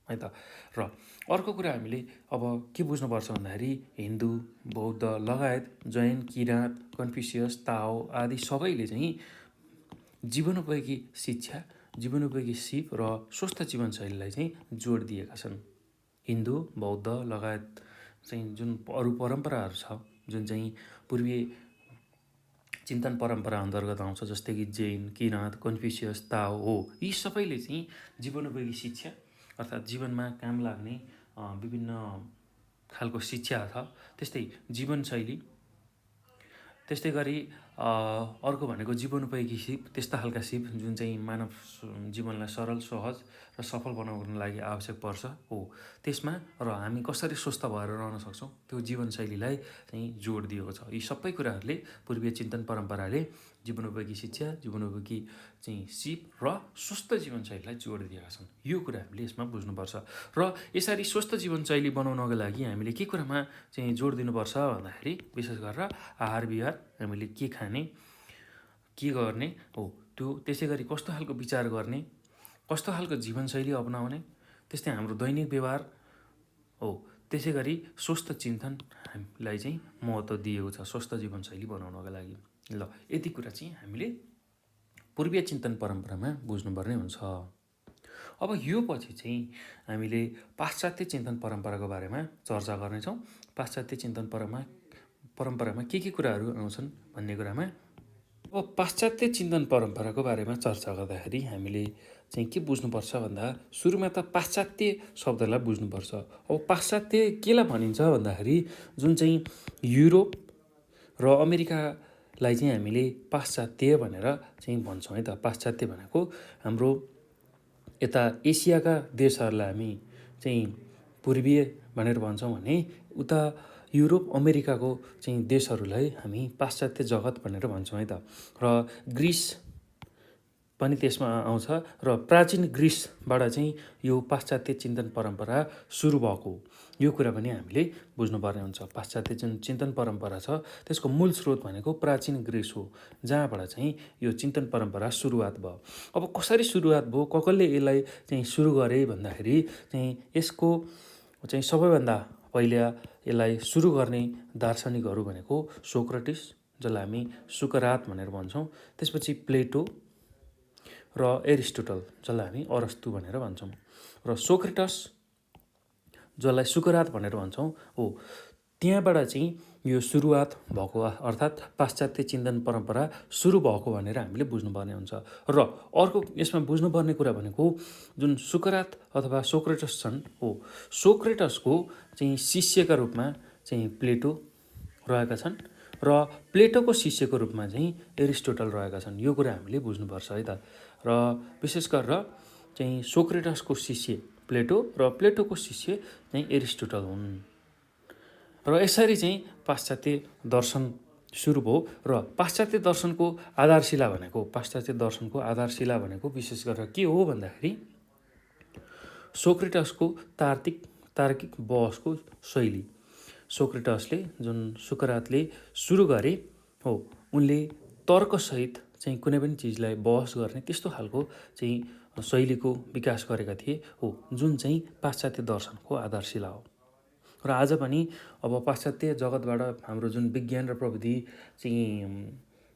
है त। र अर्को कुरा हामीले अब के बुझ्नुपर्छ भन्दाखेरि हिन्दू, बौद्ध लगायत जैन, किराँत, कन्फ्युसियस, ताओ आदि सबैले चाहिँ जीवनोपयोगी शिक्षा, जीवनोपयोगी सिप र स्वस्थ जीवनशैलीलाई चाहिँ जोड दिएका छन्। हिन्दू, बौद्ध लगायत चाहिँ जुन अरू परम्पराहरू छ, जुन चाहिँ पूर्वीय चिन्तन परम्परा अन्तर्गत आउँछ, जस्तै कि जैन, किराँत, कन्फ्युसियस, ताओ हो, यी सबैले चाहिँ जीवनोपयोगी शिक्षा अर्थात् जीवनमा काम लाग्ने विभिन्न खालको शिक्षा छ। त्यस्तै जीवनशैली, त्यस्तै गरी अर्को भनेको जीवनोपयोगी सिप, त्यस्ता खालका सिप जुन चाहिँ मानव जीवनलाई सरल, सहज र सफल बनाउनको लागि आवश्यक पर्छ हो। त्यसमा र हामी कसरी स्वस्थ भएर रहन सक्छौँ त्यो जीवनशैलीलाई चाहिँ जोड दिएको छ। यी सबै कुराहरूले पूर्वीय चिन्तन परम्पराले जीवनोपयोगी शिक्षा, जीवनोपयोगी चाहिँ सिप र स्वस्थ जीवनशैलीलाई जोड दिएका छन्। यो कुरा हामीले यसमा बुझ्नुपर्छ। र यसरी स्वस्थ जीवनशैली बनाउनको लागि हामीले के कुरामा चाहिँ जोड दिनुपर्छ भन्दाखेरि विशेष गरेर आहार विहार, हामीले के खाने, के गर्ने हो, त्यो त्यसै गरी कस्तो खालको विचार गर्ने, कस्तो खालको जीवनशैली अपनाउने, त्यस्तै हाम्रो दैनिक व्यवहार हो, त्यसै गरी स्वस्थ चिन्तनलाई चाहिँ महत्त्व दिएको छ स्वस्थ जीवनशैली बनाउनको लागि। ल यति कुरा चाहिँ हामीले पूर्वीय चिन्तन परम्परामा बुझ्नुपर्ने हुन्छ। अब यो पछि चाहिँ हामीले पाश्चात्य चिन्तन परम्पराको बारेमा चर्चा गर्नेछौँ। पाश्चात्य चिन्तन परम्परामा के कुराहरू आउँछन् भन्ने कुरामा अब पाश्चात्य चिन्तन परम्पराको बारेमा चर्चा गर्दाखेरि हामीले चाहिँ के बुझ्नुपर्छ भन्दा सुरुमा त पाश्चात्य शब्दलाई बुझ्नुपर्छ। अब पाश्चात्य केलाई भनिन्छ भन्दाखेरि जुन चाहिँ युरोप र अमेरिकालाई चाहिँ हामीले पाश्चात्य भनेर चाहिँ भन्छौँ है त। पाश्चात्य भनेको हाम्रो यता एसियाका देशहरूलाई हामी चाहिँ पूर्वीय भनेर भन्छौँ भने उता युरोप अमेरिकाको चाहिँ देशहरूलाई हामी पाश्चात्य जगत भनेर भन्छौँ है त। र ग्रिस पनि त्यसमा आउँछ र प्राचीन ग्रिसबाट चाहिँ यो पाश्चात्य चिन्तन परम्परा सुरु भएको यो कुरा पनि हामीले बुझ्नुपर्ने हुन्छ। पाश्चात्य जुन चिन्तन परम्परा छ त्यसको मूल स्रोत भनेको प्राचीन ग्रिस हो, जहाँबाट चाहिँ यो चिन्तन परम्परा सुरुवात भयो। अब कसरी सुरुवात भयो, कसले यसलाई चाहिँ सुरु गरे भन्दाखेरि चाहिँ यसको चाहिँ सबैभन्दा पहिला यसलाई सुरु गर्ने दार्शनिकहरू भनेको सोक्रेटिस, जसलाई हामी सुकरात भनेर भन्छौँ, त्यसपछि प्लेटो र एरिस्टोटल, जसलाई हामी अरस्तु भनेर भन्छौँ, र सोक्रेटस जसलाई सुकरात भनेर भन्छौँ हो, त्यहाँबाट चाहिँ यो सुरुवात भएको अर्थात् पाश्चात्य चिन्तन परम्परा सुरु भएको भनेर हामीले बुझ्नुपर्ने हुन्छ। र अर्को यसमा बुझ्नुपर्ने कुरा भनेको जुन सुकरात अथवा सोक्रेटस छन् हो, सोक्रेटसको चाहिँ शिष्यका रूपमा चाहिँ प्लेटो रहेका छन् र प्लेटोको शिष्यको रूपमा चाहिँ एरिस्टोटल रहेका छन्। यो कुरा हामीले बुझ्नुपर्छ है त। र विशेष गरेर चाहिँ सोक्रेटसको शिष्य प्लेटो र प्लेटोको शिष्य चाहिँ एरिस्टोटल हुन्। र यसरी चाहिँ पाश्चात्य दर्शन सुरु भयो। र पाश्चात्य दर्शनको आधारशिला भनेको विशेष गरेर के हो भन्दाखेरि सोक्रेटसको तार्किक बहसको शैली। सोक्रेटसले जुन सुकरातले सुरु गरे हो, उनले तर्कसहित चाहिँ कुनै पनि चिजलाई बहस गर्ने त्यस्तो खालको चाहिँ शैलीको विकास गरेका थिए हो, जुन चाहिँ पाश्चात्य दर्शनको आधारशिला हो। र आज पनि अब पाश्चात्य जगतबाट हाम्रो जुन विज्ञान र प्रविधि चाहिँ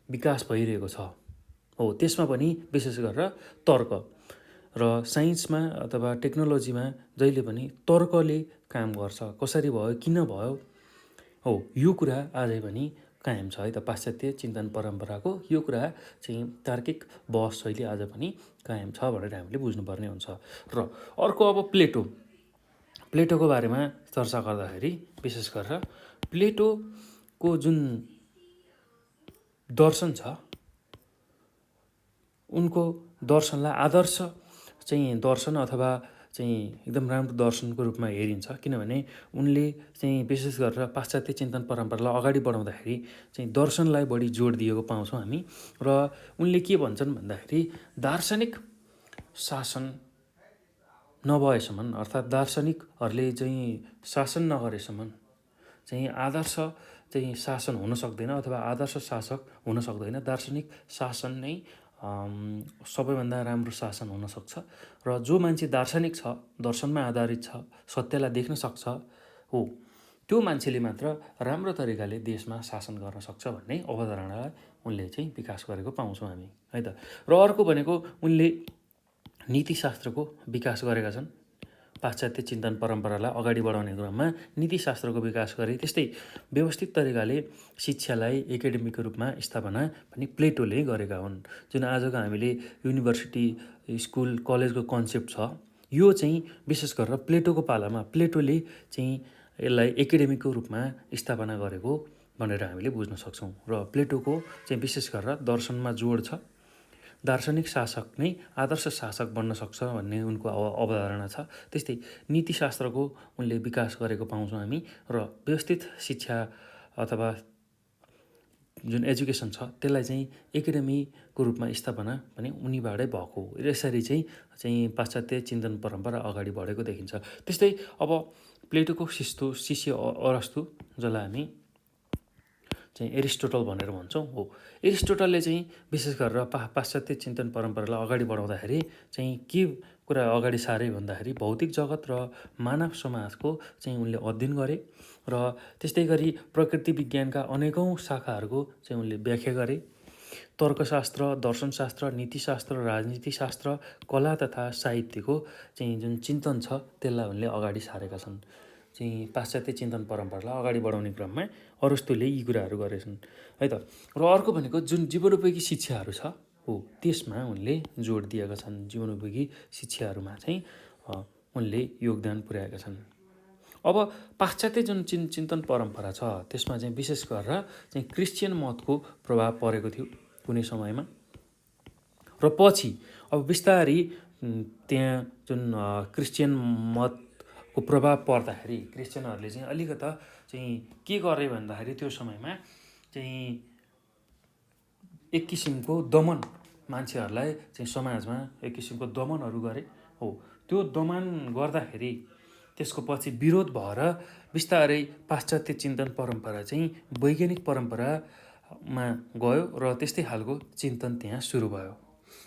विकास भइरहेको छ हो, त्यसमा पनि विशेष गरेर तर्क र साइन्समा अथवा टेक्नोलोजीमा जहिले पनि तर्कले काम गर्छ। कसरी भयो, किन भयो हो, यो कुरा आजै पनि कायम छ है त। पाश्चात्य चिन्तन परम्पराको यो कुरा चाहिँ तार्किक बहस शैली आज पनि कायम छ भनेर हामीले बुझ्नुपर्ने हुन्छ। र अर्को अब प्लेटोको बारेमा चर्चा गर्दाखेरि विशेष गरेर प्लेटो को जुन दर्शन छ, उनको दर्शनलाई आदर्श चाहिँ दर्शन अथवा चाहिँ एकदम राम्रो दर्शनको रूपमा हेरिन्छ। किनभने उनले चाहिँ विशेष गरेर पाश्चात्य चिन्तन परम्परालाई अगाडि बढाउँदाखेरि चाहिँ दर्शनलाई बढी जोड दिएको पाउँछौँ हामी। र उनले के भन्छन् भन्दाखेरि दार्शनिक शासन नभएसम्म, अर्थात् दार्शनिकहरूले चाहिँ शासन नगरेसम्म चाहिँ आदर्श चाहिँ शासन हुन सक्दैन अथवा आदर्श शासक हुन सक्दैन। दार्शनिक शासन नै सबैभन्दा राम्रो शासन हुनसक्छ। र जो मान्छे दार्शनिक छ, दर्शनमा आधारित छ, सत्यलाई देख्न सक्छ, हो त्यो मान्छेले मात्र राम्रो तरिकाले देशमा शासन गर्न सक्छ भन्ने अवधारणालाई उनले चाहिँ विकास गरेको पाउँछौँ हामी, है त। र अर्को भनेको उनले नीतिशास्त्रको विकास गरेका छन्। पाश्चात्य चिन्तन परम्परालाई अगाडि बढाउने क्रममा नीतिशास्त्रको विकास गरे। त्यस्तै व्यवस्थित तरिकाले शिक्षालाई एकाडेमीको रूपमा स्थापना पनि प्लेटोले गरेका हुन्। जुन आजको हामीले युनिभर्सिटी, स्कुल, कलेजको कन्सेप्ट छ, यो चाहिँ विशेष गरेर प्लेटोको पालामा प्लेटोले चाहिँ यसलाई एकाडेमीको रूपमा स्थापना गरेको भनेर हामीले बुझ्न सक्छौँ। र प्लेटोको चाहिँ विशेष गरेर दर्शनमा जोड छ। दार्शनिक शासक नै आदर्श शासक बन्न सक्छ भन्ने उनको अवधारणा छ। त्यस्तै नीतिशास्त्रको उनले विकास गरेको पाउँछौँ हामी। र व्यवस्थित शिक्षा अथवा जुन एजुकेसन छ त्यसलाई चाहिँ एकाडेमीको रूपमा स्थापना पनि उनीबाटै भएको हो। यसरी चाहिँ पाश्चात्य चिन्तन परम्परा अगाडि बढेको देखिन्छ। त्यस्तै अब प्लेटोको शिष्य अरस्तु, जसलाई हामी चाहिँ एरिस्टोटल भनेर भन्छौँ, हो एरिस्टोटलले चाहिँ विशेष गरेर पाश्चात्य चिन्तन परम्परालाई अगाडि बढाउँदाखेरि चाहिँ के कुरा अगाडि सारे भन्दाखेरि भौतिक जगत र मानव समाजको चाहिँ उनले अध्ययन गरे। र त्यस्तै गरी प्रकृति विज्ञानका अनेकौँ शाखाहरूको चाहिँ उनले व्याख्या गरे। तर्कशास्त्र, दर्शनशास्त्र, नीतिशास्त्र, राजनीतिशास्त्र, कला तथा साहित्यको चाहिँ जुन चिन्तन छ त्यसलाई उनले अगाडि सारेका छन्। चाहिँ पाश्चात्य चिन्तन परम्परालाई अगाडि बढाउने क्रममा अरस्तुले यी कुराहरू गरेछन्, है त। र अर्को भनेको जुन जीवनोपयोगी शिक्षाहरू छ, हो त्यसमा उनले जोड दिएका छन्। जीवनोपयोगी शिक्षाहरूमा चाहिँ उनले योगदान पुर्याएका छन्। अब पाश्चात्य जुन चिन्तन परम्परा छ त्यसमा चाहिँ विशेष गरेर चाहिँ क्रिस्चियन मतको प्रभाव परेको थियो कुनै समयमा। र पछि अब बिस्तारै त्यहाँ जुन क्रिस्चियन मतको प्रभाव पर्दाखेरि क्रिस्चियनहरूले चाहिँ अलिकता चाहिँ के गरे भन्दाखेरि त्यो समयमा चाहिँ एक किसिमको दमन, मान्छेहरूलाई चाहिँ समाजमा एक किसिमको दमनहरू गरे, हो त्यो दमन गर्दाखेरि त्यसको पछि विरोध भएर बिस्तारै पाश्चात्य चिन्तन परम्परा चाहिँ वैज्ञानिक परम्परामा गयो र त्यस्तै खालको चिन्तन त्यहाँ सुरु भयो।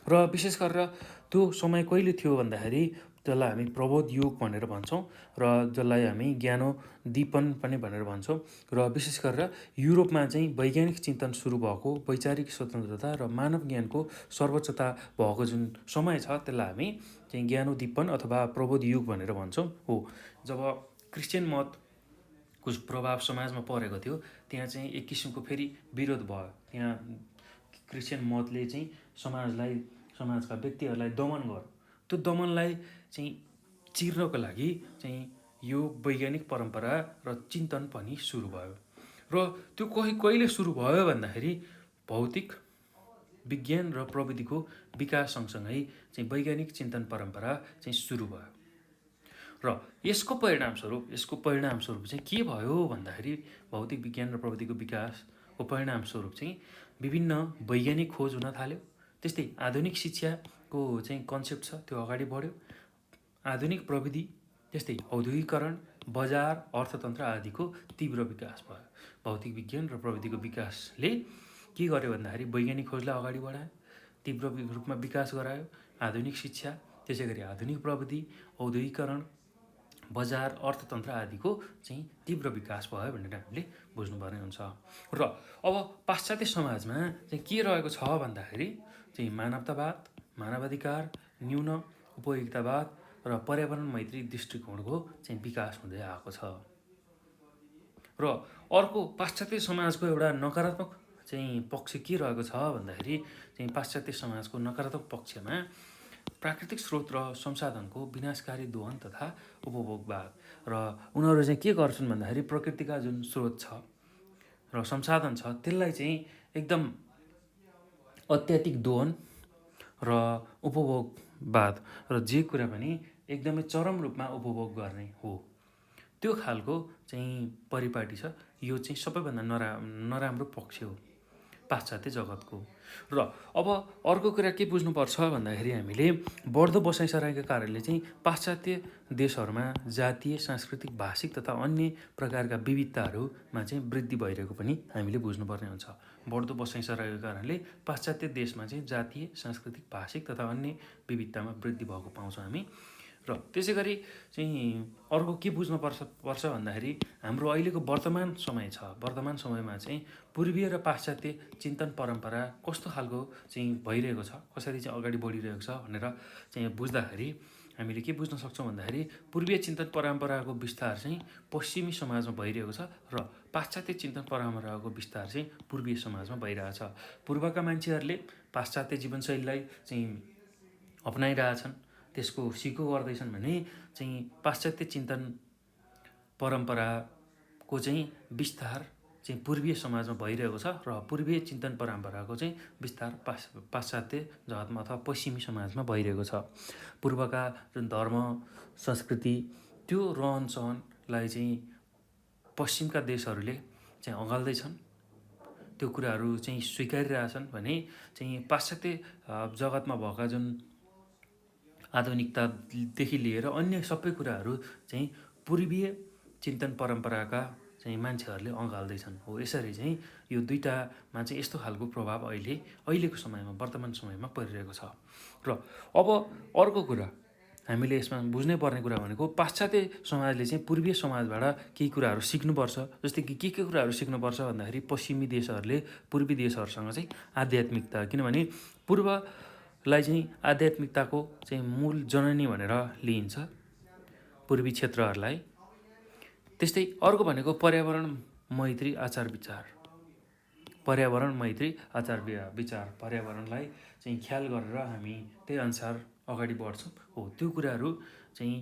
र विशेष गरेर त्यो समय कहिले थियो भन्दाखेरि जसलाई हामी प्रबोध युग भनेर भन्छौँ र जसलाई हामी ज्ञानोद्दीपन पनि भनेर भन्छौँ। र विशेष गरेर युरोपमा चाहिँ वैज्ञानिक चिन्तन सुरु भएको, वैचारिक स्वतन्त्रता र मानव ज्ञानको सर्वोच्चता भएको जुन समय छ त्यसलाई हामी चाहिँ ज्ञानोद्दीपन अथवा प्रबोध युग भनेर भन्छौँ, हो। जब क्रिस्चियन मतको प्रभाव समाजमा परेको थियो त्यहाँ चाहिँ एक किसिमको फेरि विरोध भयो। त्यहाँ क्रिस्चियन मतले चाहिँ समाजका व्यक्तिहरूलाई दमन गर्यो। त्यो दमनलाई चाहिँ चिर्नको लागि चाहिँ यो वैज्ञानिक परम्परा र चिन्तन पनि सुरु भयो। र त्यो कहिले सुरु भयो भन्दाखेरि भौतिक विज्ञान र प्रविधिको विकास सँगसँगै चाहिँ वैज्ञानिक चिन्तन परम्परा चाहिँ सुरु भयो। र यसको परिणामस्वरूप चाहिँ के भयो भन्दाखेरि भौतिक विज्ञान र प्रविधिको विकासको परिणामस्वरूप चाहिँ विभिन्न वैज्ञानिक खोज हुन थाल्यो। त्यस्तै आधुनिक शिक्षाको चाहिँ कन्सेप्ट छ त्यो अगाडि बढ्यो। आधुनिक प्रविधि, त्यस्तै औद्योगिकरण, बजार, अर्थतन्त्र आदिको तीव्र विकास भयो। भौतिक विज्ञान र प्रविधिको विकासले के गर्यो भन्दाखेरि वैज्ञानिक खोजलाई अगाडि बढायो, तीव्र रूपमा विकास गरायो। आधुनिक शिक्षा, त्यसै गरी आधुनिक प्रविधि, औद्योगिकरण, बजार, अर्थतन्त्र आदिको चाहिँ तीव्र विकास भयो भनेर हामीले बुझ्नुपर्ने हुन्छ। र अब पाश्चात्य समाजमा चाहिँ के रहेको छ भन्दाखेरि चाहिँ मानवतावाद, मानवाधिकार, न्यून उपयोगितावाद र पर्यावरण मैत्री दृष्टिकोणको चाहिँ विकास हुँदै आएको छ। र अर्को पाश्चात्य समाजको एउटा नकारात्मक चाहिँ पक्ष के रहेको छ भन्दाखेरि चाहिँ पाश्चात्य समाजको नकारात्मक पक्षमा प्राकृतिक स्रोत र संसाधनको विनाशकारी दोहन तथा उपभोगवाद। र उनीहरू चाहिँ के गर्छन् भन्दाखेरि प्रकृतिका जुन स्रोत छ, र संसाधन छ त्यसलाई चाहिँ एकदम अत्याधिक दोहन र उपभोगवाद र जे कुरा पनि एकदमै चरम रूपमा उपभोग गर्ने हो, त्यो खालको चाहिँ परिपाटी छ। यो चाहिँ सबैभन्दा नराम्रो पक्ष हो पाश्चात्य जगतको। र अब अर्को कुरा के बुझ्नुपर्छ भन्दाखेरि हामीले बढ्दो बसाइसराइका कारणले चाहिँ पाश्चात्य देशहरूमा जातीय, सांस्कृतिक, भाषिक तथा अन्य प्रकारका विविधताहरूमा चाहिँ वृद्धि भइरहेको पनि हामीले बुझ्नुपर्ने हुन्छ। बढ्दो बसाइसराइको कारणले पाश्चात्य देशमा चाहिँ जातीय, सांस्कृतिक, भाषिक तथा अन्य विविधतामा वृद्धि भएको पाउँछौँ हामी। र त्यसै गरी चाहिँ अर्को के बुझ्नुपर्छ भन्दाखेरि हाम्रो अहिलेको वर्तमान समय छ, वर्तमान समयमा चाहिँ पूर्वीय र पाश्चात्य चिन्तन परम्परा कस्तो खालको चाहिँ भइरहेको छ, कसरी चाहिँ अगाडि बढिरहेको छ भनेर चाहिँ बुझ्दाखेरि हामीले के बुझ्न सक्छौँ भन्दाखेरि पूर्वीय चिन्तन परम्पराको विस्तार चाहिँ पश्चिमी समाजमा भइरहेको छ र पाश्चात्य चिन्तन परम्पराको विस्तार चाहिँ पूर्वीय समाजमा भइरहेछ। पूर्वका मान्छेहरूले पाश्चात्य जीवनशैलीलाई चाहिँ अपनाइरहेछन्, त्यसको सिको गर्दैछन् भने चाहिँ पाश्चात्य चिन्तन परम्पराको चाहिँ विस्तार चाहिँ पूर्वीय समाजमा भइरहेको छ र पूर्वीय चिन्तन परम्पराको चाहिँ विस्तार पाश्चात्य जगतमा अथवा पश्चिमी समाजमा भइरहेको छ। पूर्वका जुन धर्म, संस्कृति, त्यो रहनसहनलाई चाहिँ पश्चिमका देशहरूले चाहिँ अँगाल्दैछन्, त्यो कुराहरू चाहिँ स्वीकारिरहेछन् भने चाहिँ पाश्चात्य जगतमा भएका जुन आधुनिकतादेखि लिएर अन्य सबै कुराहरू चाहिँ पूर्वीय चिन्तन परम्पराका चाहिँ मान्छेहरूले अँगाल्दैछन्। हो, यसरी चाहिँ यो दुईटामा चाहिँ यस्तो खालको प्रभाव अहिलेको समयमा, वर्तमान समयमा परिरहेको छ। र अब अर्को कुरा हामीले यसमा बुझ्नै पर्ने कुरा भनेको पाश्चात्य समाजले चाहिँ पूर्वीय समाजबाट केही कुराहरू सिक्नुपर्छ। जस्तै कि के कुराहरू सिक्नुपर्छ भन्दाखेरि पश्चिमी देशहरूले पूर्वी देशहरूसँग चाहिँ आध्यात्मिकता, किनभने पूर्वलाई चाहिँ आध्यात्मिकताको चाहिँ मूल जननी भनेर लिइन्छ पूर्वी क्षेत्रहरूलाई। त्यस्तै अर्को भनेको पर्यावरण मैत्री आचार विचार, पर्यावरण मैत्री आचार विचार, पर्यावरणलाई चाहिँ ख्याल गरेर हामी त्यही अनुसार अगाडि बढ्छौँ। हो, त्यो कुराहरू चाहिँ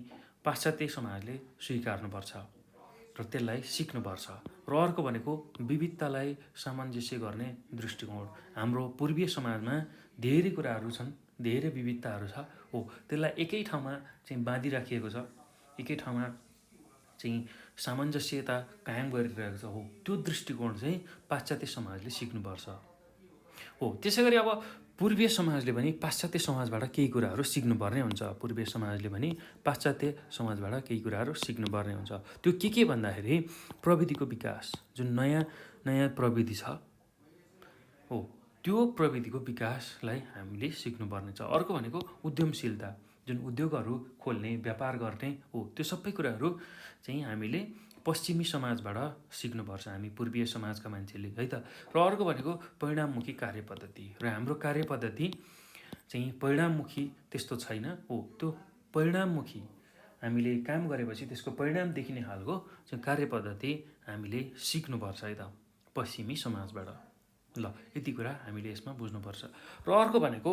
पाश्चात्य समाजले स्वीकार्नुपर्छ र त्यसलाई सिक्नुपर्छ। र अर्को भनेको विविधतालाई सामञ्जस्य गर्ने दृष्टिकोण। हाम्रो पूर्वीय समाजमा धेरै कुराहरू छन्, धेरै विविधताहरू छ। हो, त्यसलाई एकै ठाउँमा चाहिँ बाँधिराखिएको छ, एकै ठाउँमा चाहिँ सामञ्जस्यता कायम गरिरहेको छ। हो, त्यो दृष्टिकोण चाहिँ पाश्चात्य समाजले सिक्नुपर्छ। हो, त्यसै गरी अब पूर्वीय समाजले पनि पाश्चात्य समाजबाट केही कुराहरू सिक्नुपर्ने हुन्छ। पूर्वीय समाजले पनि पाश्चात्य समाजबाट केही कुराहरू सिक्नुपर्ने हुन्छ। त्यो के भन्दाखेरि प्रविधिको विकास, जुन नयाँ नयाँ प्रविधि छ, हो, त्यो प्रविधिको विकासलाई हामीले सिक्नुपर्ने छ। अर्को भनेको उद्यमशीलता, जुन उद्योगहरू खोल्ने, व्यापार गर्ने, हो, त्यो सबै कुराहरू चाहिँ हामीले पश्चिमी समाजबाट सिक्नुपर्छ, हामी पूर्वीय समाजका मान्छेले, है त। र अर्को भनेको परिणाममुखी कार्यपद्धति, र हाम्रो कार्यपद्धति चाहिँ परिणाममुखी त्यस्तो छैन। हो, त्यो परिणाममुखी हामीले काम गरेपछि त्यसको परिणाम देखिने खालको चाहिँ कार्यपद्धति हामीले सिक्नुपर्छ, है त, पश्चिमी समाजबाट। ल, यति कुरा हामीले यसमा बुझ्नुपर्छ। र अर्को भनेको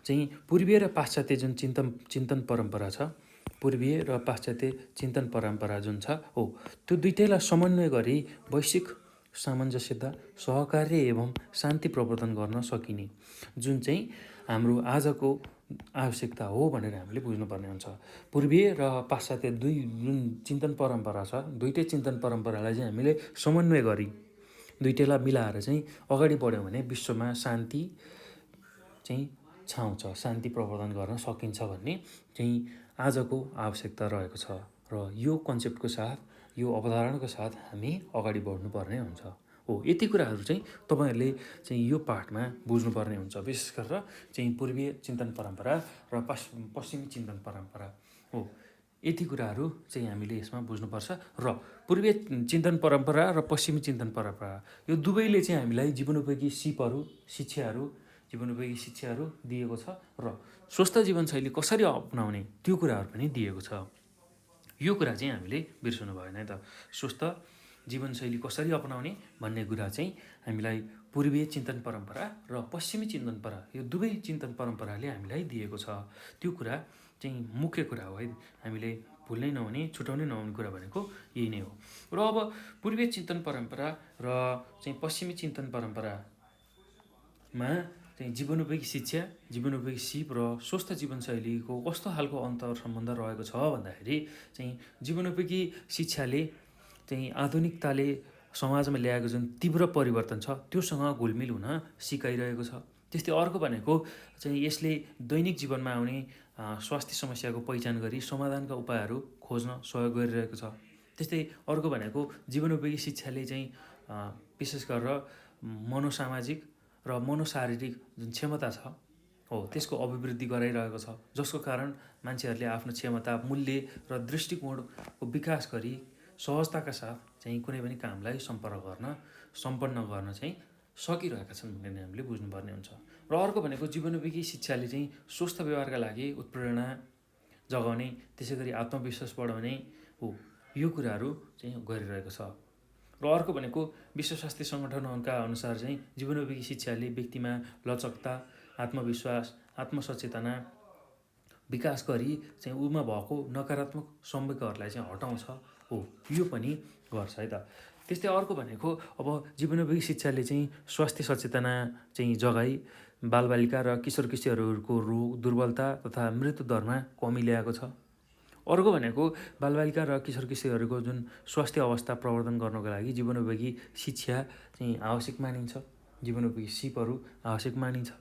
चाहिँ पूर्वीय र पाश्चात्य जुन चिन्तन परम्परा छ, पूर्वीय र पाश्चात्य चिन्तन परम्परा जुन छ, हो, त्यो दुइटैलाई समन्वय गरी वैश्विक सामञ्जस्यता, सहकार्य एवं शान्ति प्रवर्धन गर्न सकिने जुन चाहिँ हाम्रो आजको आवश्यकता हो भनेर हामीले बुझ्नुपर्ने हुन्छ। पूर्वीय र पाश्चात्य जुन चिन्तन परम्परा छ, दुइटै चिन्तन परम्परालाई चाहिँ हामीले समन्वय गरी दुइटैलाई मिलाएर चाहिँ अगाडि बढ्यौँ भने विश्वमा शान्ति चाहिँ छाउँछ, शान्ति प्रवर्धन गर्न सकिन्छ भन्ने चाहिँ आजको आवश्यकता रहेको छ। र यो कन्सेप्टको साथ, यो अवधारणाको साथ हामी अगाडि बढ्नुपर्ने हुन्छ। हो, यति कुराहरू चाहिँ तपाईँहरूले चाहिँ यो पाठमा बुझ्नुपर्ने हुन्छ, विशेष गरेर चाहिँ पूर्वीय चिन्तन परम्परा र पश्चिमी चिन्तन परम्परा। हो, यति कुराहरू चाहिँ हामीले यसमा बुझ्नुपर्छ। र पूर्वीय चिन्तन परम्परा र पश्चिमी चिन्तन परम्परा, यो दुवैले चाहिँ हामीलाई जीवनोपयोगी जीवनोपयोगी शिक्षाहरू दिएको छ र स्वस्थ जीवनशैली कसरी अपनाउने त्यो कुराहरू पनि दिएको छ। यो कुरा चाहिँ हामीले बिर्सनु भएन, है त। स्वस्थ जीवनशैली कसरी अपनाउने भन्ने कुरा चाहिँ हामीलाई पूर्वीय चिन्तन परम्परा र पश्चिमी चिन्तन परम्परा, यो दुवै चिन्तन परम्पराले हामीलाई दिएको छ। त्यो कुरा चाहिँ मुख्य कुरा हो, है। हामीले भुल्नै नहुने छुटाउनै नहुने कुरा भनेको यही नै हो। र अब पूर्वीय चिन्तन परम्परा र चाहिँ पश्चिमी चिन्तन परम्परामा चाहिँ जीवनोपयोगी शिक्षा, जीवनोपयोगी सिप र स्वस्थ जीवनशैलीको कस्तो खालको अन्तर सम्बन्ध रहेको छ भन्दाखेरि चाहिँ जीवनोपयोगी शिक्षाले चाहिँ आधुनिकताले समाजमा ल्याएको जुन तीव्र परिवर्तन छ त्योसँग घुलमिल हुन सिकाइरहेको छ। त्यस्तै अर्को भनेको चाहिँ यसले दैनिक जीवनमा आउने स्वास्थ्य समस्याको पहिचान गरी समाधानका उपायहरू खोज्न सहयोग गरिरहेको छ। त्यस्तै अर्को भनेको जीवनोपयोगी शिक्षाले चाहिँ विशेष गरेर मनोसामाजिक र मनोशारीरिक जुन क्षमता छ हो त्यसको अभिवृद्धि गराइरहेको छ, जसको कारण मान्छेहरूले आफ्नो क्षमता, मूल्य र दृष्टिकोणको विकास गरी सहजताका साथ चाहिँ कुनै पनि कामलाई सम्पन्न गर्न चाहिँ सकिरहेका छन् भन्ने हामीले बुझ्नुपर्ने हुन्छ। र अर्को भनेको जीवनोपयोगी शिक्षाले चाहिँ स्वस्थ व्यवहारका लागि उत्प्रेरणा जगाउने, त्यसै गरी आत्मविश्वास बढाउने हो, यो कुराहरू चाहिँ गरिरहेको छ। र अर्को भनेको विश्व स्वास्थ्य सङ्गठनका अनुसार चाहिँ जीवनोपयोगी शिक्षाले व्यक्तिमा लचकता, आत्मविश्वास, आत्मसचेतना विकास गरी चाहिँ उमा भएको नकारात्मक सम्वेकहरूलाई चाहिँ हटाउँछ हो, यो पनि गर्छ है त। त्यस्तै अर्को भनेको अब जीवनोपयोगी शिक्षाले चाहिँ स्वास्थ्य सचेतना चाहिँ जगाई बालबालिका र किशोर किशोरहरूको रोग, दुर्बलता तथा मृत्यु दरमा कमी ल्याएको छ। अर्को भनेको बालबालिका र किशोर किशोरहरूको जुन स्वास्थ्य अवस्था प्रवर्धन गर्नको लागि जीवनोपयोगी शिक्षा चाहिँ आवश्यक मानिन्छ, जीवनोपयोगी सिपहरू आवश्यक मानिन्छ।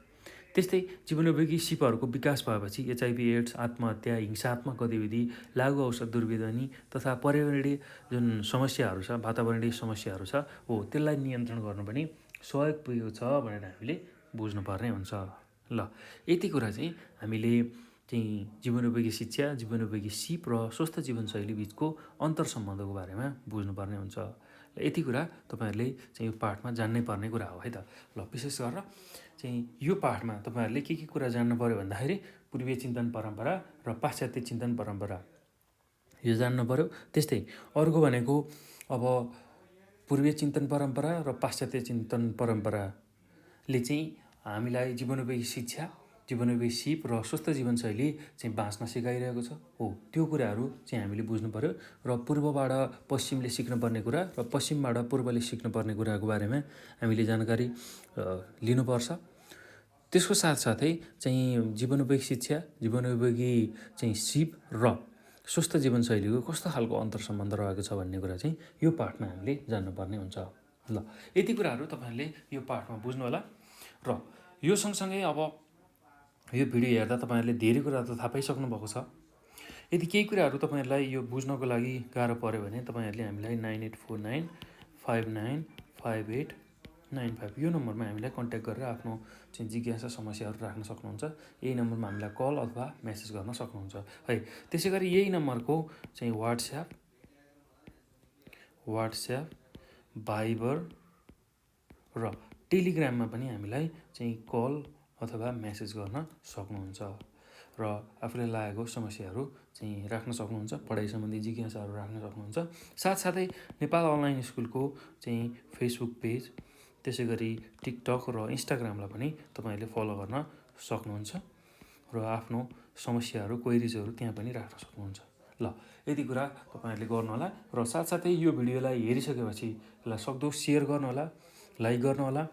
त्यस्तै जीवनोपयोगी सिपहरूको विकास भएपछि HIV एड्स, आत्महत्या, हिंसात्मक गतिविधि, लागु औषध दुर्व्यसनी तथा पर्यावरणीय जुन समस्याहरू छ, वातावरणीय समस्याहरू छ हो त्यसलाई नियन्त्रण गर्नु पनि सहयोग पुगेको छ भनेर हामीले बुझ्नुपर्ने हुन्छ। ल यति कुरा चाहिँ हामीले चाहिँ जीवनोपयोगी शिक्षा, जीवनोपयोगी सिप र स्वस्थ जीवनशैली बिचको अन्तर सम्बन्धको बारेमा बुझ्नुपर्ने हुन्छ। ल यति कुरा तपाईँहरूले चाहिँ यो पाठमा जान्नै पर्ने कुरा हो है त। ल विशेष गरेर चाहिँ यो पाठमा तपाईँहरूले के कुरा जान्नु पऱ्यो भन्दाखेरि पूर्वीय चिन्तन परम्परा र पाश्चात्य चिन्तन परम्परा यो जान्नु पऱ्यो। त्यस्तै अर्को भनेको अब पूर्वीय चिन्तन परम्परा र पाश्चात्य चिन्तन परम्पराले चाहिँ हामीलाई जीवनोपयोगी शिक्षा, जीवनोपयोगी सिप र स्वस्थ जीवनशैली चाहिँ बाँच्न सिकाइरहेको छ हो, त्यो कुराहरू चाहिँ हामीले बुझ्नु पऱ्यो। र पूर्वबाट पश्चिमले सिक्नुपर्ने कुरा र पश्चिमबाट पूर्वले सिक्नुपर्ने कुराको बारेमा हामीले जानकारी लिनुपर्छ। त्यसको साथसाथै चाहिँ जीवनोपयोगी शिक्षा, जीवनोपयोगी चाहिँ सिप र स्वस्थ जीवनशैलीको कस्तो खालको अन्तर सम्बन्ध रहेको छ भन्ने कुरा चाहिँ यो पाठमा हामीले जान्नुपर्ने हुन्छ। ल यति कुराहरू तपाईँहरूले यो पाठमा बुझ्नु होला। र यो सँगसँगै अब यो भिडियो हेर्दा तपाईँहरूले धेरै कुरा त थाहा पाइसक्नु भएको छ। यदि केही कुराहरू तपाईँहरूलाई यो बुझ्नको लागि गाह्रो पऱ्यो भने तपाईँहरूले हामीलाई 9849595895 यो नम्बरमा हामीलाई कन्ट्याक्ट गरेर आफ्नो चाहिँ जिज्ञासा समस्याहरू राख्न सक्नुहुन्छ। यही नम्बरमा हामीलाई कल अथवा मेसेज गर्न सक्नुहुन्छ है। त्यसै गरी यही नम्बरको चाहिँ वाट्सएप, भाइबर र टेलिग्राममा पनि हामीलाई चाहिँ कल अथवा मेसेज गर्न सक्नुहुन्छ र आफूलाई लागेको समस्याहरू चाहिँ राख्न सक्नुहुन्छ, पढाइ सम्बन्धी जिज्ञासाहरू राख्न सक्नुहुन्छ। साथसाथै नेपाल अनलाइन स्कुलको चाहिँ फेसबुक पेज, त्यसै गरी टिकटक र इन्स्टाग्रामलाई पनि तपाईँहरूले फलो गर्न सक्नुहुन्छ र आफ्नो समस्याहरू, क्वेरिजहरू त्यहाँ पनि राख्न सक्नुहुन्छ। ल यति कुरा तपाईँहरूले गर्नुहोला र साथसाथै यो भिडियोलाई हेरिसकेपछि यसलाई सक्दो सेयर गर्नुहोला, लाइक गर्नुहोला,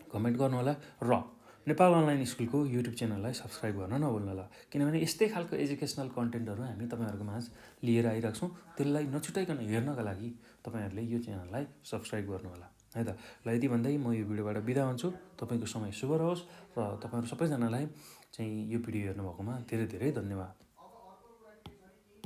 कमेन्ट गर्नुहोला र नेपाल अनलाइन स्कुलको युट्युब च्यानललाई सब्सक्राइब गर्न नभुल्नुहोला। किनभने यस्तै खालको एजुकेसनल कन्टेन्टहरू हामी तपाईँहरूको माझ लिएर आइरहेको छौँ। त्यसलाई नछुटाइकन हेर्नका लागि तपाईँहरूले यो च्यानललाई सब्सक्राइब गर्नुहोला है त। ल यति भन्दै म यो भिडियोबाट बिदा हुन्छु। तपाईँको समय शुभ रहोस् र तपाईँहरू सबैजनालाई चाहिँ यो भिडियो हेर्नुभएकोमा धेरै धेरै धन्यवाद।